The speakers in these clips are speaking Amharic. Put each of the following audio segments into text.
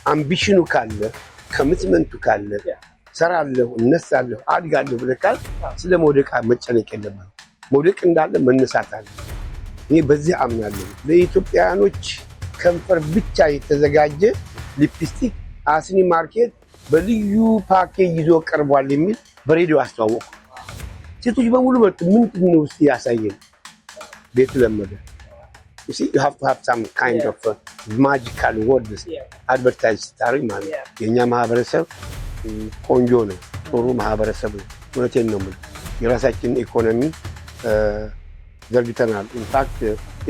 አምቢሽኑ ካለ ኮሚትመንቱ ካለ ሰራለሁ እነሳለሁ አድጋለሁ ብለካል ስለ መውደቅ መጨነቅ የለብህም። መውደቅ እንዳለ መነሳት አለ። እኔ በዚህ አምናለሁ። ለኢትዮጵያውያኖች ከንፈር ብቻ የተዘጋጀ ሊፕስቲክ አስኒ ማርኬት በልዩ ፓኬጅ ይዞ ቀርቧል የሚል በሬዲዮ አስተዋወቁ። ሴቶች በሙሉ መጡ። ምንድን ነው እስኪ ያሳየን። ቤቱ ለመደ። you see you have to have some kind of magical words advertise ስታደርግ ማለት ነው። የእኛ ማህበረሰብ ቆንጆ ነው፣ ጥሩ ማህበረሰብ ነው። እውነቴን ነው የምልህ። የራሳችን ኢኮኖሚ ዘርግተናል። ኢንፋክት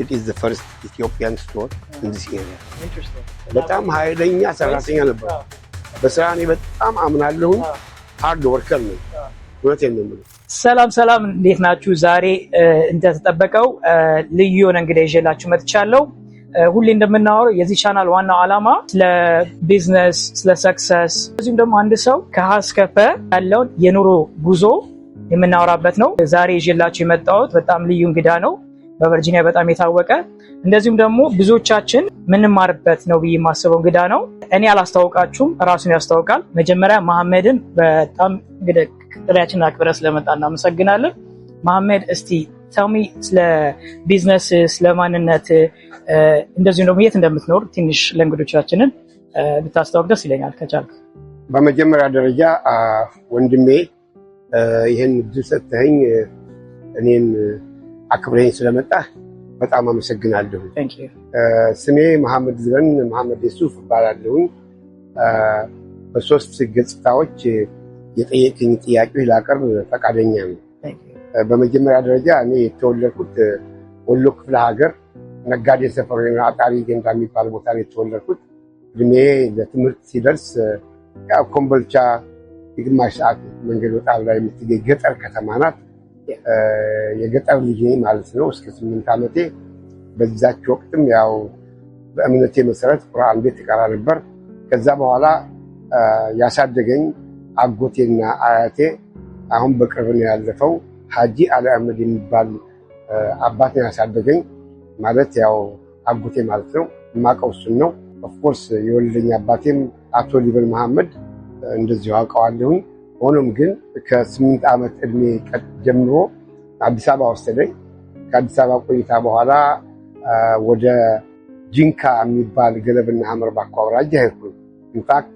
it is the first Ethiopian store in this area። በጣም ኃይለኛ ሰራተኛ ነበር። በስራ እኔ በጣም አምናለሁ። ሃርድ ወርከር ነው። እውነቴን ነው የምልህ። ሰላም እንዴት ናችሁ? ዛሬ እንደተጠበቀው ልዩ የሆነ እንግዳ ይዤላችሁ መጥቻለሁ። ሁሌ እንደምናወራው የዚህ ቻናል ዋናው ዓላማ ስለ ቢዝነስ፣ ስለ ሰክሰስ እዚህም ደግሞ አንድ ሰው ከሀ እስከ ፐ ያለውን የኑሮ ጉዞ የምናወራበት ነው። ዛሬ ይዤላችሁ የመጣሁት በጣም ልዩ እንግዳ ነው። በቨርጂኒያ በጣም የታወቀ እንደዚሁም ደግሞ ብዙዎቻችን ምንማርበት ነው ብዬ የማስበው እንግዳ ነው። እኔ አላስተዋውቃችሁም፣ ራሱን ያስተዋውቃል። መጀመሪያ መሐመድን በጣም እንግዲህ ጥሪያችንን አክብረህ ስለመጣ እናመሰግናለን። መሐመድ እስቲ ተሚ ስለ ቢዝነስ፣ ስለ ማንነት እንደዚሁም ደግሞ የት እንደምትኖር ትንሽ ለእንግዶቻችንን ብታስተዋውቅ ደስ ይለኛል ከቻልክ። በመጀመሪያ ደረጃ ወንድሜ ይህን እድል ሰጥተኸኝ እኔን አክብረኝ ስለመጣህ በጣም አመሰግናለሁ። ስሜ መሐመድ ዝረን መሐመድ የሱፍ እባላለሁኝ። በሶስት ገጽታዎች የጠየቅኝ ጥያቄዎች ላቀርብ ፈቃደኛ ነው። በመጀመሪያ ደረጃ እኔ የተወለድኩት ወሎ ክፍለ ሀገር ነጋዴ ሰፈር አጣሪ ገንዳ የሚባል ቦታ ነው የተወለድኩት። እድሜ ለትምህርት ሲደርስ ኮምቦልቻ የግማሽ ሰዓት መንገድ ወጣ ብላ የምትገኝ ገጠር ከተማ ናት። የገጠር ልጅ ነኝ ማለት ነው። እስከ 8 ዓመቴ በዛች ወቅትም ያው በእምነቴ መሰረት ቁርአን ቤት እቀራ ነበር። ከዛ በኋላ ያሳደገኝ አጎቴና አያቴ አሁን በቅርብ ነው ያለፈው ሀጂ አሊ አህመድ የሚባል አባት ነው ያሳደገኝ። ማለት ያው አጎቴ ማለት ነው። የማውቀው እሱን ነው። ኦፍኮርስ የወለደኝ አባቴም አቶ ሊበን መሐመድ እንደዚሁ አውቀዋለሁኝ። ሆኖም ግን ከ8 ዓመት እድሜ ጀምሮ አዲስ አበባ ወሰደኝ። ከአዲስ አበባ ቆይታ በኋላ ወደ ጂንካ የሚባል ገለብና ሐመር ባኮ አውራጃ ሄድኩኝ። ኢንፋክት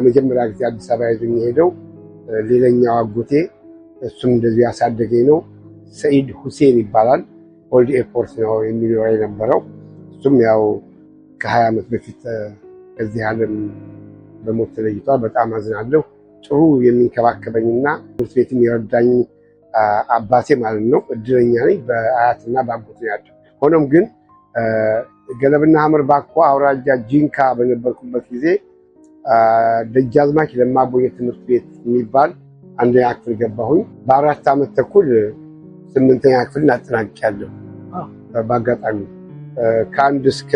መጀመሪያ ጊዜ አዲስ አበባ ይዞኝ የሄደው ሌላኛው አጎቴ እሱም እንደዚሁ ያሳደገኝ ነው። ሰኢድ ሁሴን ይባላል። ኦልድ ኤርፖርት ነው የሚኖረው የነበረው። እሱም ያው ከ20 ዓመት በፊት ከዚህ ዓለም በሞት ተለይቷል። በጣም አዝናለሁ። ጥሩ የሚንከባከበኝና ትምህርት ቤትም የረዳኝ አባቴ ማለት ነው። እድለኛ ነኝ። በአያትና በአጎቴ ያለው። ሆኖም ግን ገለብና ሐመር ባኮ አውራጃ ጂንካ በነበርኩበት ጊዜ ደጃዝማች ለማቦየ ትምህርት ቤት የሚባል 1ኛ ክፍል ገባሁኝ። በ4 ዓመት ተኩል 8ኛ ክፍልን አጠናቅቄያለሁ። በአጋጣሚ ከ1 እስከ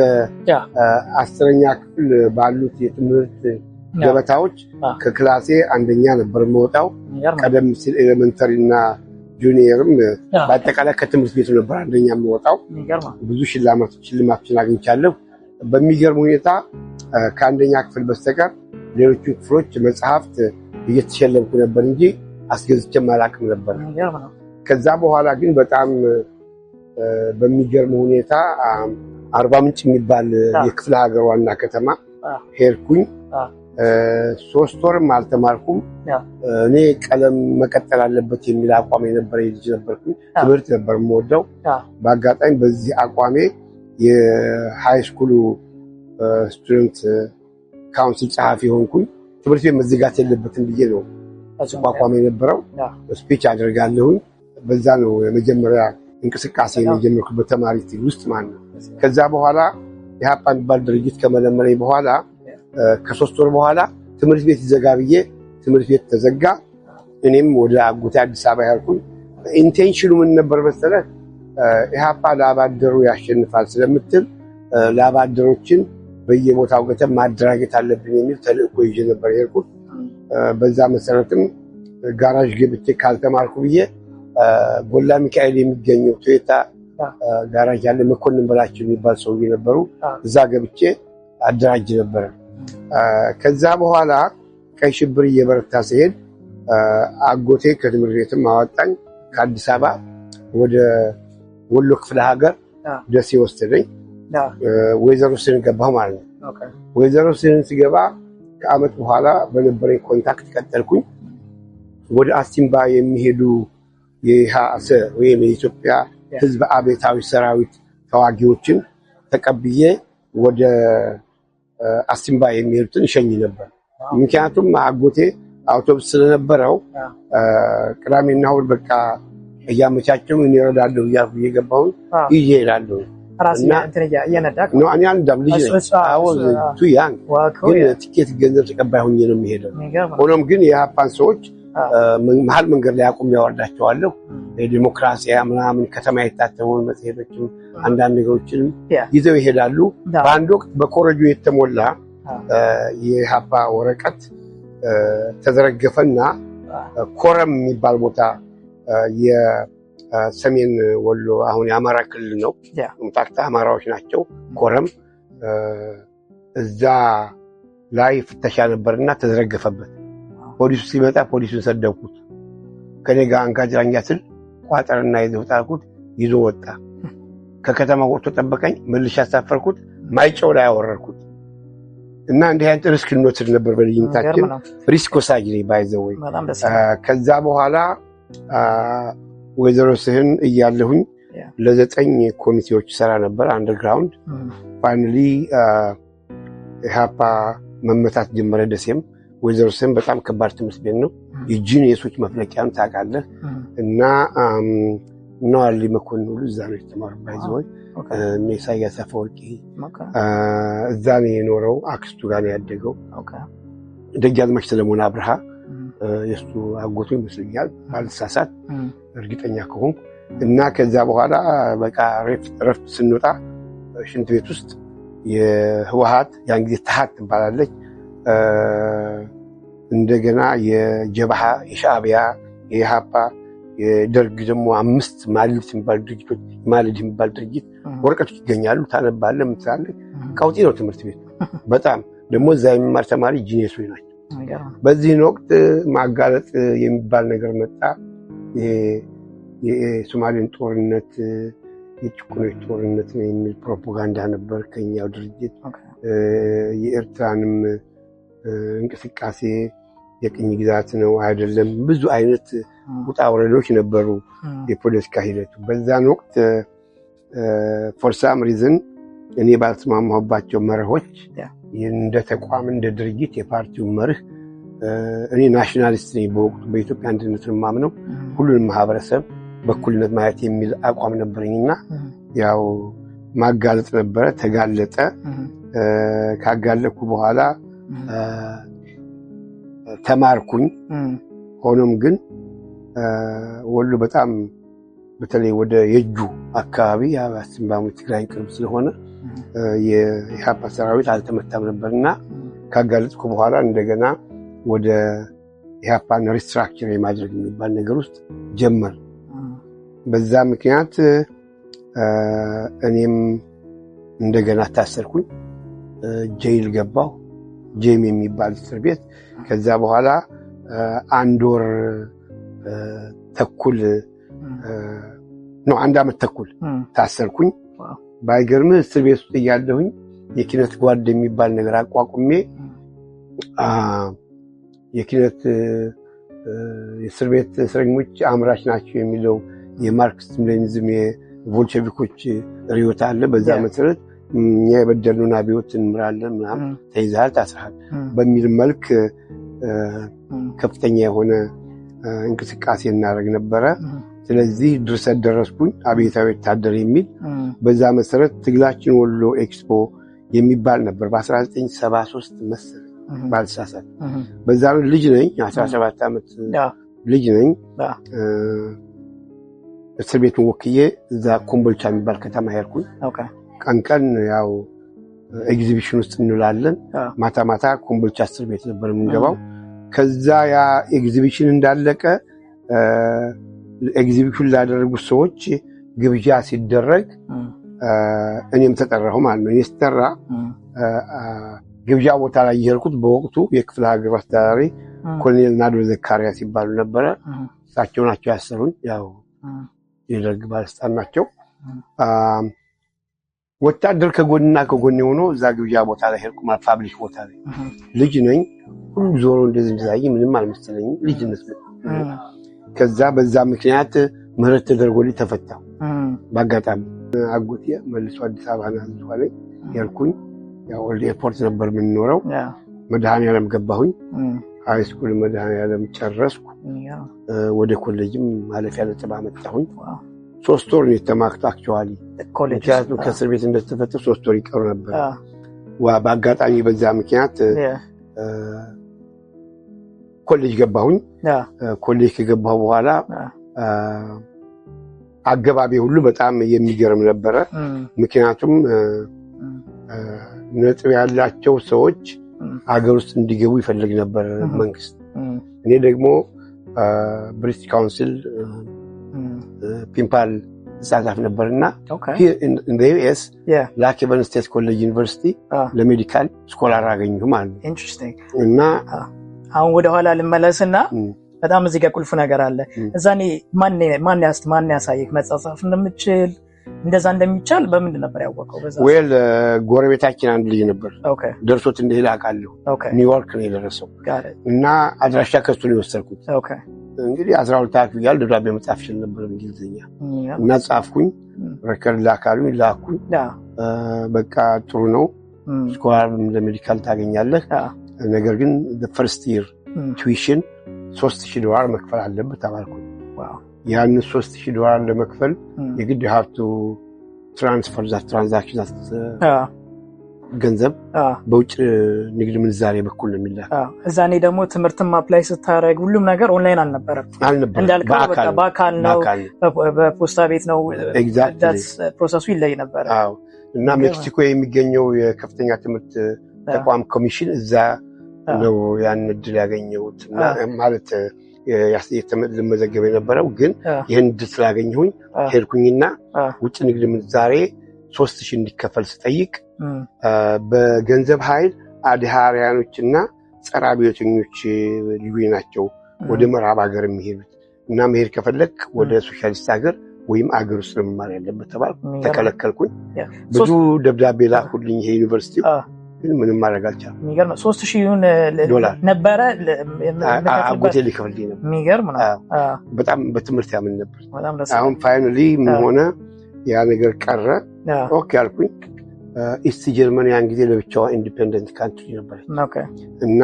10ኛ ክፍል ባሉት የትምህርት ገበታዎች ከክላሴ 1ኛ ነበር የምወጣው። ቀደም ሲል ኤሌመንተሪ እና ጁኒየርም በአጠቃላይ ከትምህርት ቤቱ ነበር 1ኛ የምወጣው። ብዙ ሽልማቶችን አግኝቻለሁ። በሚገርም ሁኔታ ከ1ኛ ክፍል በስተቀር ሌሎቹ ክፍሎች መጽሐፍት እየተሸለምኩ ነበር እንጂ አስገዝቼም አላውቅም ነበር። ከዛ በኋላ ግን በጣም በሚገርም ሁኔታ አርባ ምንጭ የሚባል የክፍለ ሀገር ዋና ከተማ ሄድኩኝ። 3 ወርም አልተማርኩም። እኔ ቀለም መቀጠል አለበት የሚል አቋም የነበረ ልጅ ነበርኩኝ። ትምህርት ነበር የምወደው። በአጋጣሚ በዚህ አቋሜ የሃይ ስኩሉ ስቱደንት ካውንስል ጸሐፊ ሆንኩኝ። ትምህርት ቤት መዘጋት የለበትም ብዬ ነው አቋም የነበረው። ስፒች አደርጋለሁኝ። በዛ ነው የመጀመሪያ እንቅስቃሴ የጀመርኩት በተማሪ ትግል ውስጥ ማለት ነው። ከዛ በኋላ ኢህአፓ የሚባል ድርጅት ከመለመለኝ በኋላ ከ3 ወር በኋላ ትምህርት ቤት ይዘጋ ብዬ ትምህርት ቤት ተዘጋ። እኔም ወደ አጎቴ አዲስ አበባ ያልኩኝ። ኢንቴንሽኑ ምን ነበር መሰለህ? ኢህአፓ ለአባደሩ ያሸንፋል ስለምትል ለአባደሮችን በየቦታው ገብተን ማደራጀት አለብን የሚል ተልእኮ ይዤ ነበር የሄድኩት። በዛ መሰረትም ጋራዥ ገብቼ ካልተማርኩ ብዬ ጎላ ሚካኤል የሚገኘው ቶዮታ ጋራጅ ያለ መኮንን በላቸው የሚባል ሰውዬ ነበሩ። እዛ ገብቼ አደራጅ ነበር። ከዛ በኋላ ቀይ ሽብር እየበረታ ሲሄድ አጎቴ ከትምህርት ቤትም አወጣኝ ከአዲስ አበባ ወደ ወሎ ክፍለ ሀገር ደሴ ወሰደኝ። ወይዘሮ ስህን ገባሁ ማለት ነው። ወይዘሮ ስህን ሲገባ ከአመት በኋላ በነበረኝ ኮንታክት ቀጠልኩኝ። ወደ አሲምባ የሚሄዱ የኢሃሰ ወይም የኢትዮጵያ ህዝብ አብዮታዊ ሰራዊት ተዋጊዎችን ተቀብዬ ወደ አሲምባ የሚሄዱትን እሸኝ ነበር። ምክንያቱም አጎቴ አውቶቡስ ስለነበረው ቅዳሜና እሑድ በቃ እያመቻቸው እኔ እረዳለሁ እያልኩ እየገባሁኝ ይዤ እሄዳለሁ። ነው እኔ አንዳም ልጅ ቱያን ግን ትኬት ገንዘብ ተቀባይ ሆኜ ነው የሚሄደው። ሆኖም ግን የሀፓን ሰዎች መሀል መንገድ ላይ አቁም ያወርዳቸዋለሁ። የዲሞክራሲያ ምናምን ከተማ የታተሙ መጽሔቶችም አንዳንድ ነገሮችንም ይዘው ይሄዳሉ። በአንድ ወቅት በኮረጆ የተሞላ የሀፓ ወረቀት ተዘረገፈና ኮረም የሚባል ቦታ የሰሜን ወሎ አሁን የአማራ ክልል ነው። ኢንፋክት አማራዎች ናቸው። ኮረም እዛ ላይ ፍተሻ ነበርና ተዘረገፈበት። ፖሊሱ ሲመጣ ፖሊሱን ሰደብኩት። ከኔ ጋር አንጋጅራኛ ስል ቋጠርና ይዘው ጣልኩት። ይዞ ወጣ። ከከተማ ወጥቶ ጠበቀኝ። መልሼ አሳፈርኩት። ማይጨው ላይ አወረድኩት እና እንዲህ አይነት ሪስክ እንወስድ ነበር በልጅነታችን። ሪስክ ወሳጅ ነኝ ባይዘወይ። ከዛ በኋላ ወይዘሮ ስህን እያለሁኝ ለ9 ኮሚቴዎች ሰራ ነበር አንደርግራውንድ። ፋይናሊ ኢሃፓ መመታት ጀመረ ደሴም። ወይዘሮ ስህን በጣም ከባድ ትምህርት ቤት ነው። የጂኒየሶች መፍለቂያም ታውቃለህ። እና ነዋሊ መኮንን ሁሉ እዛ ነው የተማረው ባይዘወይ። ኢሳያስ አፈወርቂ እዛ ነው የኖረው። አክስቱ ጋር ነው ያደገው። ደጃዝማች ሰለሞን አብርሃ የእሱ አጎቱ ይመስለኛል ባልሳሳት እርግጠኛ ከሆንኩ። እና ከዛ በኋላ በቃ ረፍት ስንወጣ ሽንት ቤት ውስጥ የህወሓት ያን ጊዜ ተሃት ትባላለች፣ እንደገና የጀብሃ የሻዕቢያ የኢሃፓ የደርግ ደግሞ 5 ማልድ የሚባል ድርጅቶች ማልድ የሚባል ድርጅት ወረቀቶች ይገኛሉ። ታነባለህ፣ ምትላለህ። ቀውጢ ነው ትምህርት ቤት በጣም። ደግሞ እዛ የሚማር ተማሪ ጂኒየሶች ናቸው። በዚህን ወቅት ማጋለጥ የሚባል ነገር መጣ። የሶማሌን ጦርነት የጭቁኖች ጦርነት ነው የሚል ፕሮፓጋንዳ ነበር ከኛው ድርጅት። የኤርትራንም እንቅስቃሴ የቅኝ ግዛት ነው አይደለም፣ ብዙ አይነት ውጣ ውረዶች ነበሩ የፖለቲካ ሂደቱ። በዛን ወቅት ፎር ሳም ሪዝን እኔ ባልተስማማሁባቸው መርሆች እንደ ተቋም እንደ ድርጅት የፓርቲው መርህ እኔ ናሽናሊስት ነኝ በወቅቱ በኢትዮጵያ አንድነት ነው የማምነው፣ ሁሉንም ማህበረሰብ በኩልነት ማየት የሚል አቋም ነበረኝና ያው ማጋለጥ ነበረ። ተጋለጠ። ካጋለጥኩ በኋላ ተማርኩኝ። ሆኖም ግን ወሎ በጣም በተለይ ወደ የጁ አካባቢ አሲምባ ትግራይ ቅርብ ስለሆነ የኢሃፓ ሰራዊት አልተመታም ነበርና ካጋለጥኩ በኋላ እንደገና ወደ ኢሃፓን ሪስትራክቸር የማድረግ የሚባል ነገር ውስጥ ጀመር። በዛ ምክንያት እኔም እንደገና ታሰርኩኝ። ጄል ገባሁ፣ ጄም የሚባል እስር ቤት። ከዛ በኋላ 1 ወር ተኩል ነው 1 ዓመት ተኩል ታሰርኩኝ። ባይገርምህ እስር ቤት ውስጥ እያለሁኝ የኪነት ጓድ የሚባል ነገር አቋቁሜ የኪነት የእስር ቤት እስረኞች አምራች ናቸው የሚለው የማርክስ ሌኒኒዝም የቦልሸቪኮች ርዕዮት አለ። በዛ መሰረት እኛ የበደሉን አብዮት እንምራለን ምናምን፣ ተይዘሃል፣ ታስረሃል በሚል መልክ ከፍተኛ የሆነ እንቅስቃሴ እናደርግ ነበረ። ስለዚህ ድርሰት ደረስኩኝ፣ አብዮታዊ ወታደር የሚል። በዛ መሰረት ትግላችን ወሎ ኤክስፖ የሚባል ነበር በ1973 መሰለኝ ባልሳሳት። በዛ ልጅ ነኝ፣ 17 ዓመት ልጅ ነኝ። እስር ቤቱን ወክዬ እዛ ኮምቦልቻ የሚባል ከተማ ሄድኩኝ። ቀን ቀን ያው ኤግዚቢሽን ውስጥ እንውላለን፣ ማታ ማታ ኮምቦልቻ እስር ቤት ነበር የምንገባው። ከዛ ያ ኤግዚቢሽን እንዳለቀ ኤግዚቢሽን ላደረጉት ሰዎች ግብዣ ሲደረግ እኔም ተጠራሁ ማለት ነው። እኔ ስጠራ ግብዣ ቦታ ላይ የሄድኩት በወቅቱ የክፍለ ሀገር አስተዳዳሪ ኮሎኔል ናዶ ዘካሪያስ ይባሉ ነበር። እሳቸው ናቸው ያሰሩኝ። ያው የደርግ ባለስልጣን ናቸው። ወታደር ከጎንና ከጎን ሆኖ እዛ ግብዣ ቦታ ላይ ሄድኩ። ፓብሊክ ቦታ ላይ ልጅ ነኝ። ሁሉ ዞሮ እንደዚህ ምንም አልመሰለኝም። ልጅነት ነው። ከዛ በዛ ምክንያት ምህረት ተደርጎልኝ ተፈታሁ። በአጋጣሚ አጎቴ መልሶ አዲስ አበባ ናዝዋለኝ ያልኩኝ። ያው ኦልድ ኤርፖርት ነበር የምንኖረው። መድኃኔዓለም ገባሁኝ። ሃይ ስኩል መድኃኔዓለም ጨረስኩ። ወደ ኮሌጅም ማለፊያ ነጥብ አመጣሁኝ። 3 ወር ነው የተማርኩት። አክቹዋሊ ምክንያቱም ከእስር ቤት እንደተፈታሁ 3 ወር ይቀሩ ነበር። በአጋጣሚ በዛ ምክንያት ኮሌጅ ገባሁኝ። ኮሌጅ ከገባሁ በኋላ አገባቢ ሁሉ በጣም የሚገርም ነበረ። ምክንያቱም ነጥብ ያላቸው ሰዎች ሀገር ውስጥ እንዲገቡ ይፈልግ ነበር መንግስት። እኔ ደግሞ ብሪቲሽ ካውንስል ፒምፓል ተሳታፊ ነበርና in the US ላኪቨን ስቴት ኮሌጅ ዩኒቨርሲቲ ለሜዲካል ስኮላር አገኘሁ ማለት ነው። ኢንትረስቲንግ። እና አሁን ወደ ኋላ ልመለስና በጣም እዚህ ጋር ቁልፍ ነገር አለ። እዛኔ ማን ያሳየክ መጻጻፍ እንደምችል እንደዛ እንደሚቻል በምንድን ነበር ያወቀው? በዛ ጎረቤታችን አንድ ልጅ ነበር። ደርሶት እንደሄደ አውቃለሁ። ኒውዮርክ ነው የደረሰው እና አድራሻ ከሱ ነው የወሰድኩት። እንግዲህ 12 አክፍል ያል ደብዳቤ መጻፍ ይችል ነበር በእንግሊዝኛ እና ጻፍኩኝ። ረከርድ ላካሉኝ ላኩኝ። በቃ ጥሩ ነው ስኮላር ለሜዲካል ታገኛለህ፣ ነገር ግን the first year tuition $3,000 መክፈል አለበት ተባልኩኝ። ያን $3,000 ለመክፈል የግድ ሀብቱ ትራንስፈር ዛት ትራንዛክሽን ገንዘብ በውጭ ንግድ ምንዛሬ በኩል ነው የሚላከው። እዛኔ ደግሞ ትምህርትም አፕላይ ስታደርግ ሁሉም ነገር ኦንላይን አልነበረም። እንዳልከው በቃ በአካል ነው፣ በፖስታ ቤት ነው። ፕሮሰሱ ይለይ ነበር። እና ሜክሲኮ የሚገኘው የከፍተኛ ትምህርት ተቋም ኮሚሽን እዛ ነው ያን እድል ያገኘሁት። ማለት ልመዘገብ የነበረው ግን ይህን እድል ስላገኘሁኝ ሄድኩኝና ውጭ ንግድ ምንዛሬ 3,000 እንዲከፈል ስጠይቅ በገንዘብ ኃይል አድሃሪያኖችና ጸረ አብዮተኞች ልዩ ናቸው ወደ ምዕራብ ሀገር የሚሄዱት እና መሄድ ከፈለክ ወደ ሶሻሊስት ሀገር ወይም አገር ውስጥ መማር ያለበት ተባልኩ። ተከለከልኩኝ። ብዙ ደብዳቤ ላኩልኝ ይሄ ዩኒቨርሲቲ ግን ምንም ማድረግ አልቻልኩም። የሚገርም $3,000 ነበረ አጎቴ ሊከፍልኝ ነበር። የሚገርም ነው። በጣም በትምህርት ያምን ነበር። አሁን ፋይናሊ ምን ሆነ ያ ነገር ቀረ። ኦኬ አልኩኝ። ኢስት ጀርመን ያን ጊዜ ለብቻዋ ኢንዲፔንደንት ካንትሪ ነበረች እና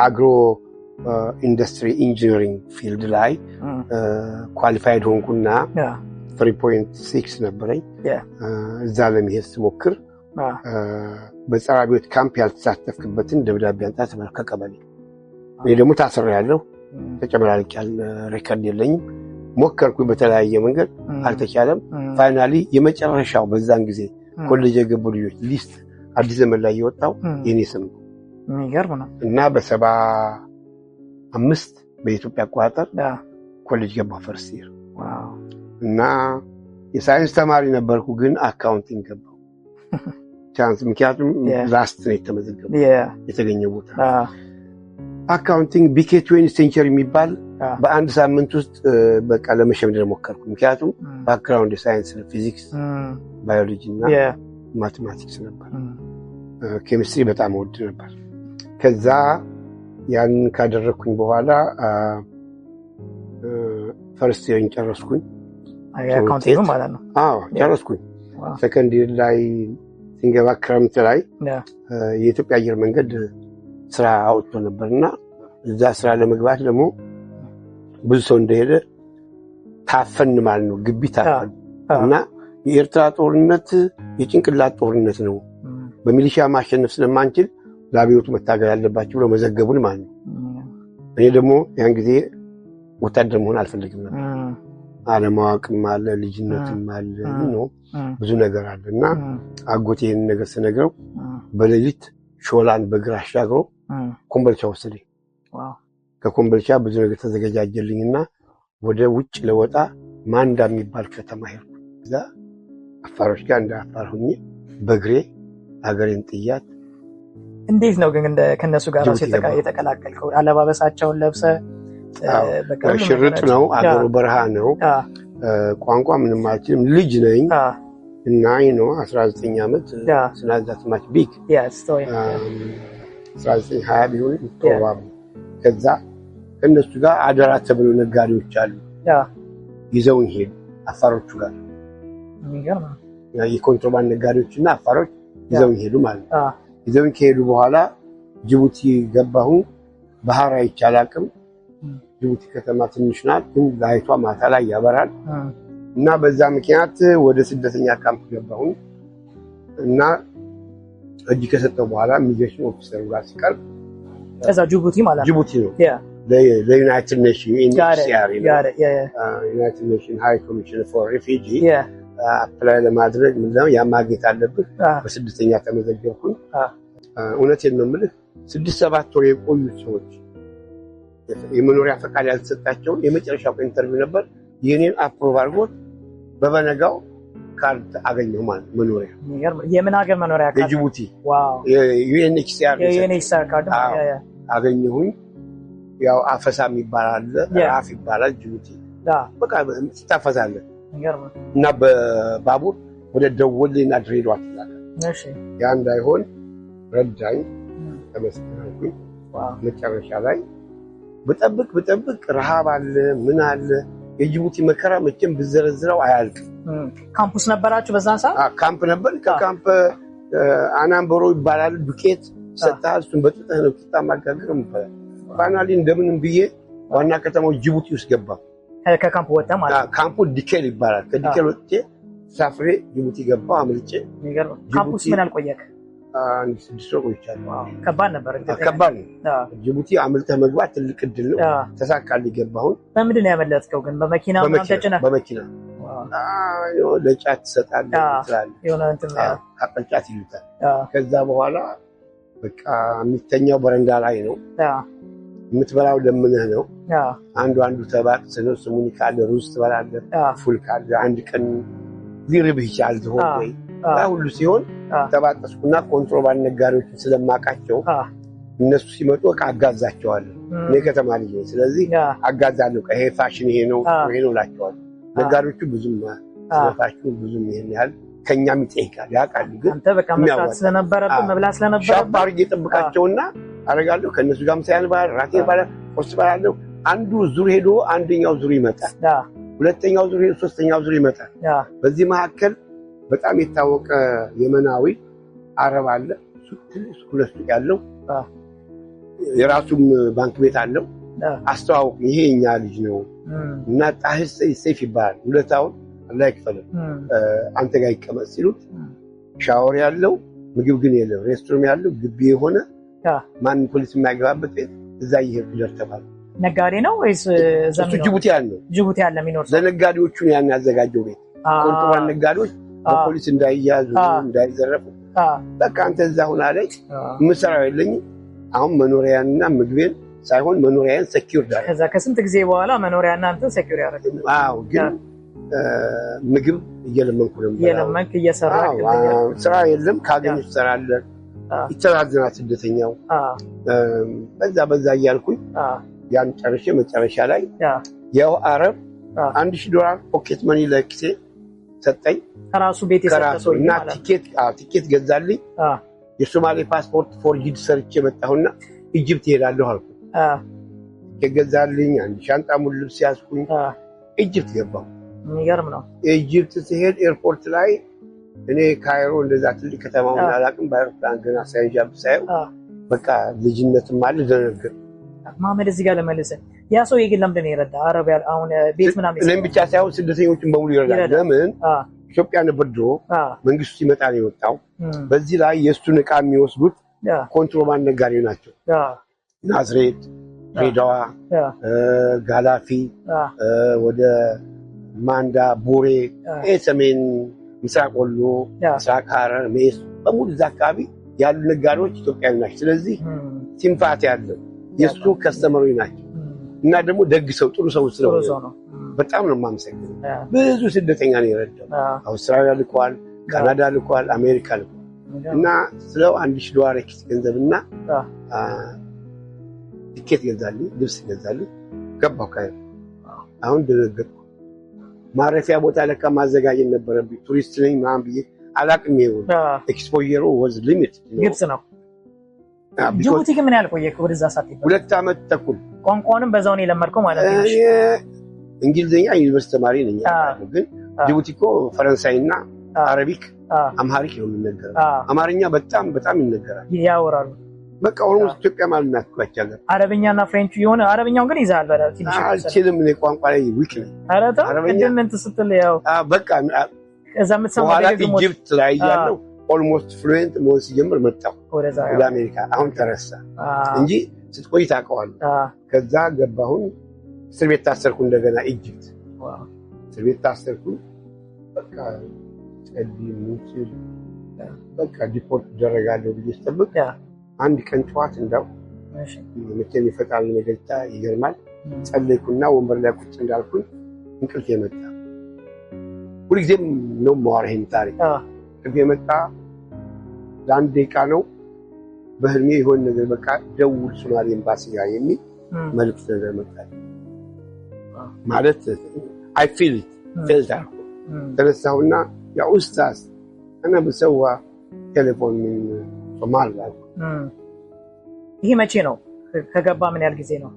አግሮ ኢንዱስትሪ ኢንጂነሪንግ ፊልድ ላይ ኳሊፋይድ ሆንኩና 3.6 ነበረኝ። እዛ ለመሄድ ስሞክር በጸረ አብዮት ካምፕ ያልተሳተፍክበትን ደብዳቤ አንጣ ተባልኩ ከቀበሌ። እኔ ደግሞ ታስሬያለሁ፣ ተጨመላልቄያለሁ፣ ሬከርድ የለኝም። ሞከርኩኝ በተለያየ መንገድ አልተቻለም። ፋይናሊ የመጨረሻው በዛን ጊዜ ኮሌጅ የገቡ ልጆች ሊስት አዲስ ዘመን ላይ የወጣው የኔ ስም ነው። የሚገርም ነው። እና በ75 በኢትዮጵያ አቆጣጠር ኮሌጅ ገባሁ ፈርስት ይር። እና የሳይንስ ተማሪ ነበርኩ ግን አካውንቲንግ ገባሁ ቻንስ። ምክንያቱም ላስት ነው የተመዘገበው የተገኘው ቦታ አካውንቲንግ ቢኬ 20th ሴንቸሪ የሚባል በአንድ ሳምንት ውስጥ በቃ ለመሸምደድ ሞከርኩ። ምክንያቱም ባክግራውንድ ሳይንስ ፊዚክስ፣ ባዮሎጂ እና ማቴማቲክስ ነበር። ኬሚስትሪ በጣም ወድ ነበር። ከዛ ያን ካደረኩኝ በኋላ ፈርስት ይርን ጨረስኩኝ። አካውንቲንግ ማለት ነው። ጨረስኩኝ። ሰከንድ ይር ላይ ሲንገባ ክረምት ላይ የኢትዮጵያ አየር መንገድ ስራ አውጥቶ ነበርና እዛ ስራ ለመግባት ደግሞ ብዙ ሰው እንደሄደ ታፈን ማለት ነው። ግቢ ታፈን እና የኤርትራ ጦርነት የጭንቅላት ጦርነት ነው፣ በሚሊሻ ማሸነፍ ስለማንችል ለአብዮቱ መታገል ያለባቸው ብለው መዘገቡን ማለት ነው። እኔ ደግሞ ያን ጊዜ ወታደር መሆን አልፈልግም ነበር። አለማወቅም አለ፣ ልጅነትም አለ፣ ብዙ ነገር አለ እና አጎቴ ይህን ነገር ስነግረው በሌሊት ሾላን በእግር አሻግሮ ኮምቦልቻ ወሰደኝ። ከኮምቦልቻ ብዙ ነገር ተዘጋጀልኝና ወደ ውጭ ለወጣ ማንዳ የሚባል ከተማ ሄድኩ። እዛ አፋሮች ጋር እንደ አፋር ሆኜ በእግሬ ሀገሬን ጥያት። እንዴት ነው ግን ከነሱ ጋር የተቀላቀልከው? አለባበሳቸውን ለብሰ ሽርጥ ነው፣ አገሩ በረሃ ነው፣ ቋንቋ ምንም አልችልም፣ ልጅ ነኝ እና 19 ዓመት ስናዛት ማች ቢግ 1920 ቢሆን ፕሮባብ። ከዛ ከእነሱ ጋር አደራ ተብሎ ነጋዴዎች አሉ ይዘውን ሄዱ አፋሮቹ ጋር። የኮንትሮባንድ ነጋዴዎችና አፋሮች ይዘውን ሄዱ ማለት ነው። ይዘውን ከሄዱ በኋላ ጅቡቲ ገባሁ። ባህር አይቻል አቅም ጅቡቲ ከተማ ትንሽ ናት፣ ግን ላይቷ ማታ ላይ ያበራል እና በዛ ምክንያት ወደ ስደተኛ ካምፕ ገባሁ እና እጅ ከሰጠው በኋላ ኢሚግሬሽን ኦፊሰሩ ጋር ሲቀርብ እዛ ጅቡቲ ማለት ጅቡቲ ነው ለዩናይትድ ኔሽን ዩናይትድ ኔሽን ሃይ ኮሚሽን ፎር ሪፊጂ አፕላይ ለማድረግ ምንድነው ያ ማግኘት አለብህ። በስድስተኛ ተመዘገብኩኝ። እውነቴን ነው የምልህ 6-7 ወር የቆዩ ሰዎች የመኖሪያ ፈቃድ ያልተሰጣቸው የመጨረሻው ኢንተርቪው ነበር። የኔን አፕሮቭ አድርጎት በበነጋው ካርድ አገኘሁ ማለት መኖሪያ። የምን ሀገር መኖሪያ ካርድ? የጅቡቲ ዋው የዩኤንኤችሲአር ካርድ አገኘሁኝ። ያው አፈሳ የሚባል አለ፣ ራፍ ይባላል ጅቡቲ። በቃ ትታፈሳለህ እና በባቡር ወደ ደወሌና ድሬዳዋ ትላለህ። ያ እንዳይሆን ረዳኝ፣ ተመስገንኩኝ። መጨረሻ ላይ ብጠብቅ ረሃብ አለ ምን አለ። የጅቡቲ መከራ መቼም ብዘረዝረው አያልቅም። ካምፑስ ነበራችሁ በዛን ሰዓት? ካምፕ ነበር። ከካምፕ አናምበሮ ይባላል። ዱቄት ሰጣህ፣ እሱን በጥጥህ ነው ቂጣ ማጋገር ይባላል። ፋይናሊ እንደምንም ብዬ ዋና ከተማው ጅቡቲ ውስጥ ገባ። ከካምፕ ወጣ ማለት ነው። ካምፑ ዲኬል ይባላል። ከዲኬል ወጥቼ ሳፍሬ ጅቡቲ ገባ አምልጬ። ካምፑስ ምን አልቆየክ? 6 ወር ቆይቻለሁ። ከባድ ነበር። ከባድ ነው። ጅቡቲ አምልጠህ መግባት ትልቅ እድል ነው። ተሳካልኝ ገባሁን። በምንድን ነው ያመለጥከው ግን? በመኪና ተጭነህ? በመኪና ለጫት ትሰጣለህ ትላለህ፣ የሆነ እንትን አቀልጫት ይሉታል። ከዛ በኋላ በቃ የሚተኛው በረንዳ ላይ ነው፣ የምትበላው ለምነህ ነው። አንዱ ተባቅስ ነው። ስሙኒ ካለ ሩዝ ትበላለህ፣ ፉል ካለ አንድ ቀን ሊርብህ ይችላል ትሆን ወይ ሁሉ ሲሆን ተባቀስኩና ኮንትሮባንድ ነጋዴዎችን ስለማውቃቸው እነሱ ሲመጡ እቃ አጋዛቸዋለሁ። እኔ ከተማ ልጅ ነኝ፣ ስለዚህ አጋዛለሁ። ይሄ ፋሽን ይሄ ነው እላቸዋለሁ። ነጋዴዎቹ ብዙም ስለፋሽኑ ብዙም ይሄን ያህል ከኛም ይጠይቃል ያውቃል። ግን አንተ በቃ መስራት ስለነበረብህ መብላት ስለነበረብህ ሻፕ አድርጌ ጠብቃቸውና አደርጋለሁ። ከእነሱ ጋር ምሳያን ባል ራቴ ባለ ቁርስ ባላለሁ። አንዱ ዙር ሄዶ አንደኛው ዙር ይመጣል፣ ሁለተኛው ዙር ሄዶ ሶስተኛው ዙር ይመጣል። በዚህ መካከል በጣም የታወቀ የመናዊ አረብ አለ። ትንሽ ሁለት ሱቅ ያለው የራሱም ባንክ ቤት አለው። አስተዋውቅ፣ ይሄ የኛ ልጅ ነው እና ጣህር ሰይፍ ይባላል። ሁለታውን አላህ ይክፈለው አንተ ጋር ይቀመጥ ሲሉት ሻወር ያለው ምግብ ግን የለም፣ ሬስቶራንት ያለው ግቢ የሆነ ማንም ፖሊስ የማይገባበት ቤት እዛ ይሄድ ይደርተባል። ነጋዴ ነው ወይስ ዘመኑ? ጅቡቲ ያለው ጅቡቲ ያለ የሚኖር ሰው ለነጋዴዎቹ ያን ያዘጋጀው ቤት። ኮንትሮባንድ ነጋዴዎች በፖሊስ እንዳይያዙ እንዳይዘረፉ። በቃ አንተ እዛ ሁና ላይ ምሰራው የለኝም። አሁን መኖሪያና ምግቤን ሳይሆን መኖሪያን ሴኩር ዳር። ከዛ ከስንት ጊዜ በኋላ መኖሪያና አንተ ሴኩር ያደረግን? አዎ፣ ግን ምግብ እየለመንኩ ነው። እየለመንክ እየሰራህ ስራ የለም፣ ካገኘህ ትሰራለህ። ይተዛዘናል ስደተኛው። በዛ እያልኩኝ ያን ጨርሼ መጨረሻ ላይ ያው አረብ $1000 ፖኬት መኒ ለኪሴ ሰጠኝ። ከራሱ ቤት የሰጠው እና ቲኬት ገዛልኝ። የሶማሌ ፓስፖርት ፎርጂድ ሰርቼ መጣሁና ኢጅፕት እሄዳለሁ አልኩ። ገዛልኝ። አንድ ሻንጣ ሙሉ ልብስ ያዝኩኝ። ኢጅፕት ገባሁ። የሚገርም ነው። ኢጅፕት ሲሄድ ኤርፖርት ላይ እኔ ካይሮ እንደዛ ትልቅ ከተማውን አላውቅም። በአይሮፕላን ገና ሳይንጃብ ሳየው በቃ ልጅነትም አለ ደነገር። ማመድ እዚህ ጋር ለመልሰህ ያ ሰውዬ ግን ለምንድን ነው የረዳህ? አረብ አሁን ቤት ምናምን እኔም ብቻ ሳይሆን ስደተኞችን በሙሉ ይረዳል። ለምን ኢትዮጵያ ነበር ድሮ መንግስቱ ሲመጣ ነው የወጣው። በዚህ ላይ የእሱን ዕቃ የሚወስዱት ኮንትሮባንድ ነጋዴ ናቸው። ናዝሬት፣ ድሬዳዋ፣ ጋላፊ፣ ወደ ማንዳ፣ ቡሬ፣ ሰሜን ምስራቅ ወሎ፣ ምስራቅ ሐረር፣ ሜስ በሙሉ እዛ አካባቢ ያሉ ነጋዴዎች ኢትዮጵያዊ ናቸው። ስለዚህ ሲምፓቲ ያለው የእሱ ከስተመሮች ናቸው እና ደግሞ ደግ ሰው ጥሩ ሰው ስለሆነ በጣም ነው የማመሰግነው። ብዙ ስደተኛ ነው የረዳው። አውስትራሊያ ልኳል፣ ካናዳ ልኳል፣ አሜሪካ ልኳል። እና ስለው $1000 ኤክስ ገንዘብና ቲኬት ገዛልኝ ልብስ ገዛልኝ ገባሁ ካይሮ አሁን ደረገጥኩ ማረፊያ ቦታ ለካ ማዘጋጀት ነበረብኝ ቱሪስት ነኝ ማን ብዬ አላቅም ይሁን ኤክስፖዠሩ was limited ግብጽ ነው ጅቡቲ ግን ምን ያህል ቆየህ ወደዛ ሳትይ 2 ዓመት ተኩል ቋንቋንም በዛው ነው የለመድከው ማለት ነው እንግሊዝኛ ዩኒቨርሲቲ ተማሪ ነኝ ግን ጅቡቲ እኮ ፈረንሳይና አረቢክ አምሃሪክ ነው የሚነገረው አማርኛ በጣም ይነገራል ያወራሉ በቃ ኦልሞስት ኢትዮጵያ ማለት ናትኳቻለ አረብኛና ፍሬንች የሆነ አረብኛው ግን ይዛል በላት ትንሽ አልችልም እኔ ቋንቋ ላይ ዊክ ነኝ አረታ ቅድም እንትን ስትል ያው በቃ እዛ የምትሰማው ደግሞ ኢጂፕት ላይ ያለው ኦልሞስት ፍሉዌንት መሆን ሲጀምር መጣሁ ወደ አሜሪካ አሁን ተረሳ እንጂ ስትቆይ ታውቀዋለህ ከዛ ገባሁን እስር ቤት ታሰርኩ እንደገና ኢጂፕት እስር ቤት ታሰርኩ በቃ በቃ ዲፖርት ደረጋለሁ ብዬ ስጠብቅ አንድ ቀን ጧት እንዳው መቼም ይፈጣል ነገር ይገርማል ጸለይኩና ወንበር ላይ ቁጭ እንዳልኩኝ እንቅልፍ የመጣ ሁልጊዜም ነው ማወራህን ታሪክ እንቅልፍ የመጣ ለአንድ ደቂቃ ነው በህልሜ የሆነ ነገር በቃ ደውል ሶማሌ ኤምባሲ ጋር የሚል መልዕክት ነገር መጣ ማለት I feel it ፈልታው ተነሳሁና ያ ኡስታዝ انا بسوى ቴሌፎን ሶማሊያ ይሄ መቼ ነው ከገባ ምን ያህል ጊዜ ነው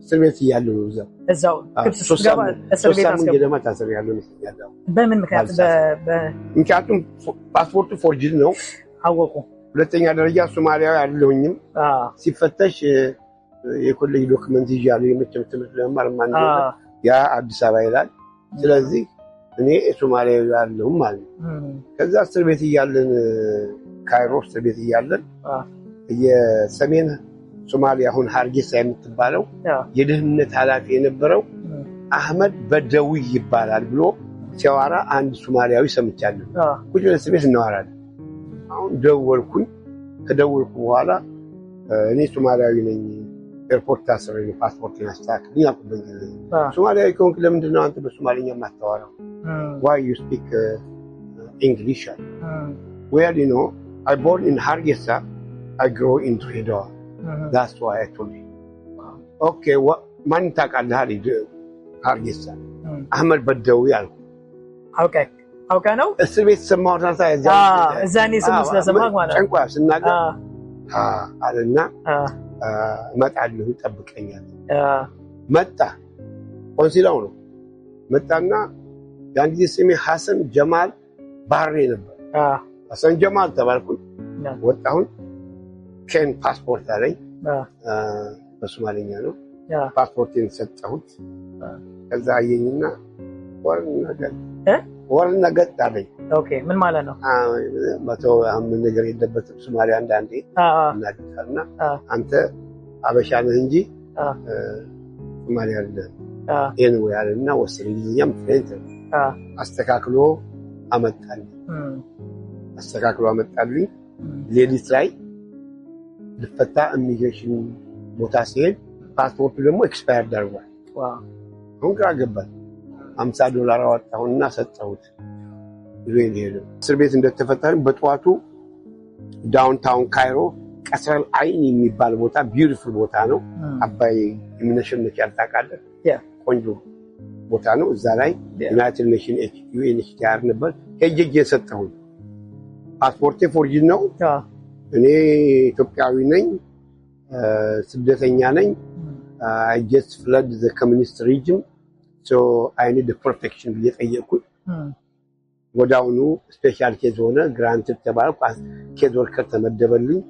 እስር ቤት እያለሁ ነው እዛው ግብጽ ገባ እስር ቤት አስገባ ታሰር ያለው ነው በምን ምክንያት ምክንያቱም ፓስፖርቱ ፎርጅድ ነው አወቁ ሁለተኛ ደረጃ ሶማሊያዊ አይደለሁኝም ሲፈተሽ የኮሌጅ ዶክመንት ይያለው የመጨረሻ ለማር ማን ያ አዲስ አበባ ይላል ስለዚህ እኔ ሶማሊያዊ አይደለሁም ማለት ከዛ እስር ቤት እያለን ካይሮ እስር ቤት እያለን የሰሜን ሶማሊያ አሁን ሀርጌሳ የምትባለው የደህንነት ኃላፊ የነበረው አህመድ በደዊ ይባላል ብሎ ሲያወራ አንድ ሶማሊያዊ ሰምቻለሁ ቁጭ ብለን እስር ቤት እናወራለን አሁን ደወልኩኝ ከደወልኩ በኋላ እኔ ሶማሊያዊ ነኝ ኤርፖርት ታስሬ ፓስፖርት ያስተካክልኝ አልኩኝ ሶማሊያዊ ከሆንክ ለምንድን ነው አንተ በሶማሊኛ የማታወራው why you speak English well you know I born in Hargeisa I grow in Dredwa that's why I told you okay what man ታውቃለህ Hargeisa አህመድ በደዊ አልኩ አውቃ ነው እስር ቤት ሰማሁት እዛኔ ስሙ ስለሰማህ ማለት ጨንቋ ስናገር አለና እመጣለሁ ይጠብቀኛል መጣ ቆንሲላው ነው መጣና ያን ጊዜ ስሜ ሐሰን ጀማል ባሬ ነበር ሐሰን ጀማል ተባልኩኝ ወጣሁን ኬን ፓስፖርት አለኝ በሶማሊኛ ነው ፓስፖርቴን ሰጠሁት ከዛ አየኝና ወርና ገጥ አለኝ ኦኬ ምን ማለት ነው መቶ ምን ነገር የለበትም ሶማሊያ አንዳንዴ እናድርጋልና አንተ አበሻ ነህ እንጂ ሶማሊያ አይደለም ኤኒዌይ አለና ወሰደ እንግሊዝኛም ፍሬንች አስተካክሎ አመጣልኝ ሌሊት ላይ ልፈታ ኢሚግሬሽን ቦታ ሲሄድ ፓስፖርቱ ደግሞ ኤክስፓየር አድርጓል አሁን ግራ ገባኝ $50 አወጣሁና ሰጠሁት ይሄን እስር ቤት እንደተፈታን በጧቱ ዳውንታውን ካይሮ ቀስረል አይን የሚባል ቦታ ቢዩቲፉል ቦታ ነው አባይ የሚነሽነች ያልታቃለ ቆንጆ ቦታ ነው እዛ ላይ ዩናይትድ ኔሽን UNHCR ነበር ሄጄ ሰጠሁት ፓስፖርቴ ፎርጅድ ነው እኔ ኢትዮጵያዊ ነኝ ስደተኛ ነኝ I just fled the communist regime so I need the protection ብየጠየቅኩኝ ወዳውኑ ስፔሻል ኬዝ ሆነ ግራንትድ ተባልኩ ኬዝ ወርከር ተመደበልኝ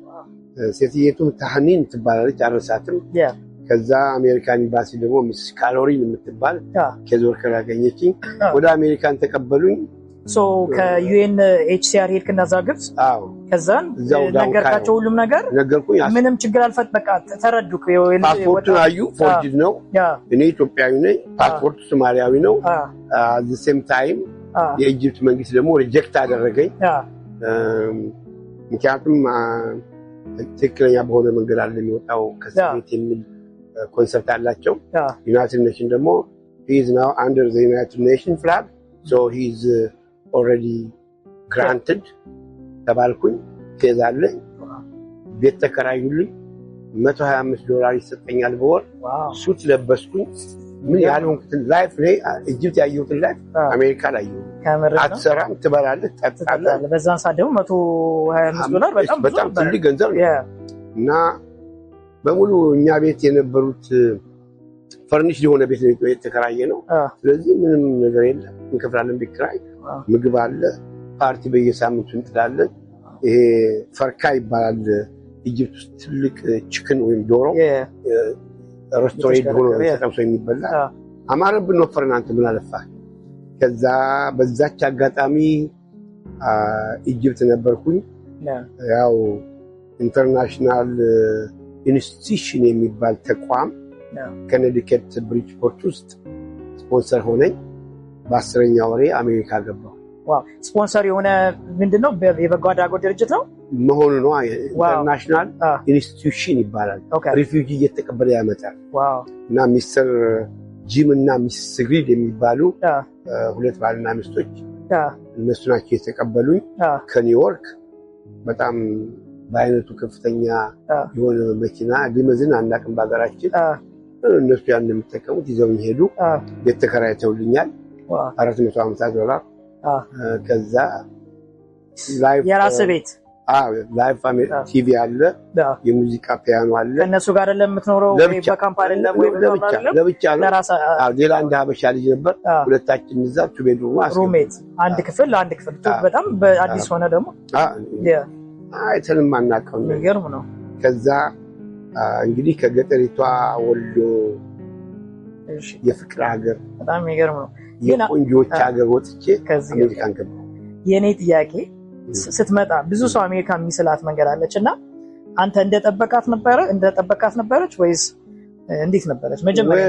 ሴትየቱ ታህኒን ትባላለች አረሳትም ከዛ አሜሪካን ኤምባሲ ደግሞ ሚስ ካሎሪን የምትባል ኬዝ ወርከር አገኘችኝ ወደ አሜሪካን ተቀበሉኝ ሶ ከዩኤንኤችሲአር ሄድክና ዛግብስ ከዛን ነገርካቸው ሁሉም ነገር ነገርኩኝ ምንም ችግር አልፈት በቃ ተረዱክ ፓስፖርቱን አዩ ፎርጅድ ነው እኔ ኢትዮጵያዊ ነኝ ፓስፖርቱ ሶማሊያዊ ነው at the same time የኢጂፕት መንግስት ደግሞ ሪጀክት አደረገኝ ምክንያቱም ትክክለኛ በሆነ መንገድ አለ የሚወጣው ከስሜት የሚል ኮንሰፕት አላቸው ዩናይትድ ኔሽን ደግሞ he is now under the United Nations flag so he is already granted ተባልኩኝ። ትይዛለኝ ቤት ተከራዩልኝ $125 ይሰጠኛል በወር። ሱት ለበስኩኝ። ምን ያልሆንኩትን ላይፍ ላይ ኢጅፕት ያየሁትን ላይፍ አሜሪካ ላይ አትሰራም፣ ትበላለህ፣ ትጠጣለህ። በዛን ሰዓት ደግሞ $125 በጣም ትልቅ ገንዘብ ነው። እና በሙሉ እኛ ቤት የነበሩት ፈርኒሽ የሆነ ቤት ነው የተከራየ ነው። ስለዚህ ምንም ነገር የለም። እንከፍላለን ቤት ኪራይ፣ ምግብ አለ፣ ፓርቲ በየሳምንቱ እንጥላለን። ይሄ ፈርካ ይባላል ኢጅፕት ውስጥ ትልቅ ቺክን ወይም ዶሮ ሬስቶራንት ሆኖ ተጠብሶ የሚበላ አማረብን። ወፈርን አንተ ምን አለፋህ። ከዛ በዛች አጋጣሚ ኢጅፕት ነበርኩኝ። ያው ኢንተርናሽናል ኢንስቲትዩሽን የሚባል ተቋም ከኔዲኬት ብሪጅፖርት ውስጥ ስፖንሰር ሆነኝ። በ10ኛ ወሬ አሜሪካ ገባሁ። ዋው! ስፖንሰር የሆነ ምንድነው? የበጎ አድራጎት ድርጅት ነው መሆኑ ነው። ኢንተርናሽናል ኢንስቲትዩሽን ይባላል። ሪፊውጂ እየተቀበለ ያመጣል። እና ሚስተር ጂም እና ሚስ ግሪድ የሚባሉ ሁለት ባልና ሚስቶች እነሱ ናቸው የተቀበሉኝ ከኒውዮርክ። በጣም በአይነቱ ከፍተኛ የሆነ መኪና ሊመዝን አናውቅም በሀገራችን። እነሱ ያን የሚጠቀሙት ይዘውኝ ሄዱ። ቤት ተከራይተውልኛል $450። ከዛ ላይፍ የራስ ቤት ላይፍ ቲቪ አለ፣ የሙዚቃ ፒያኖ አለ። ከነሱ ጋር አይደለም የምትኖረው ወይ በካምፕ አይደለም ወይ ለብቻ ነው። ሌላ አንድ ሀበሻ ልጅ ነበር። ሁለታችን እዛ ቱቤድ ሩሜት አንድ ክፍል በጣም በአዲስ ሆነ ደግሞ አይተንም አናውቅም። የሚገርም ነው። ከዛ እንግዲህ ከገጠሪቷ ወሎ የፍቅር ሀገር በጣም የሚገርም ነው። የቆንጆች ሀገር ወጥቼ አሜሪካን ገባሁ። የኔ ጥያቄ ስትመጣ ብዙ ሰው አሜሪካ የሚስላት መንገድ አለች እና አንተ እንደጠበቃት ነበረች ወይስ እንዴት ነበረች? መጀመሪያ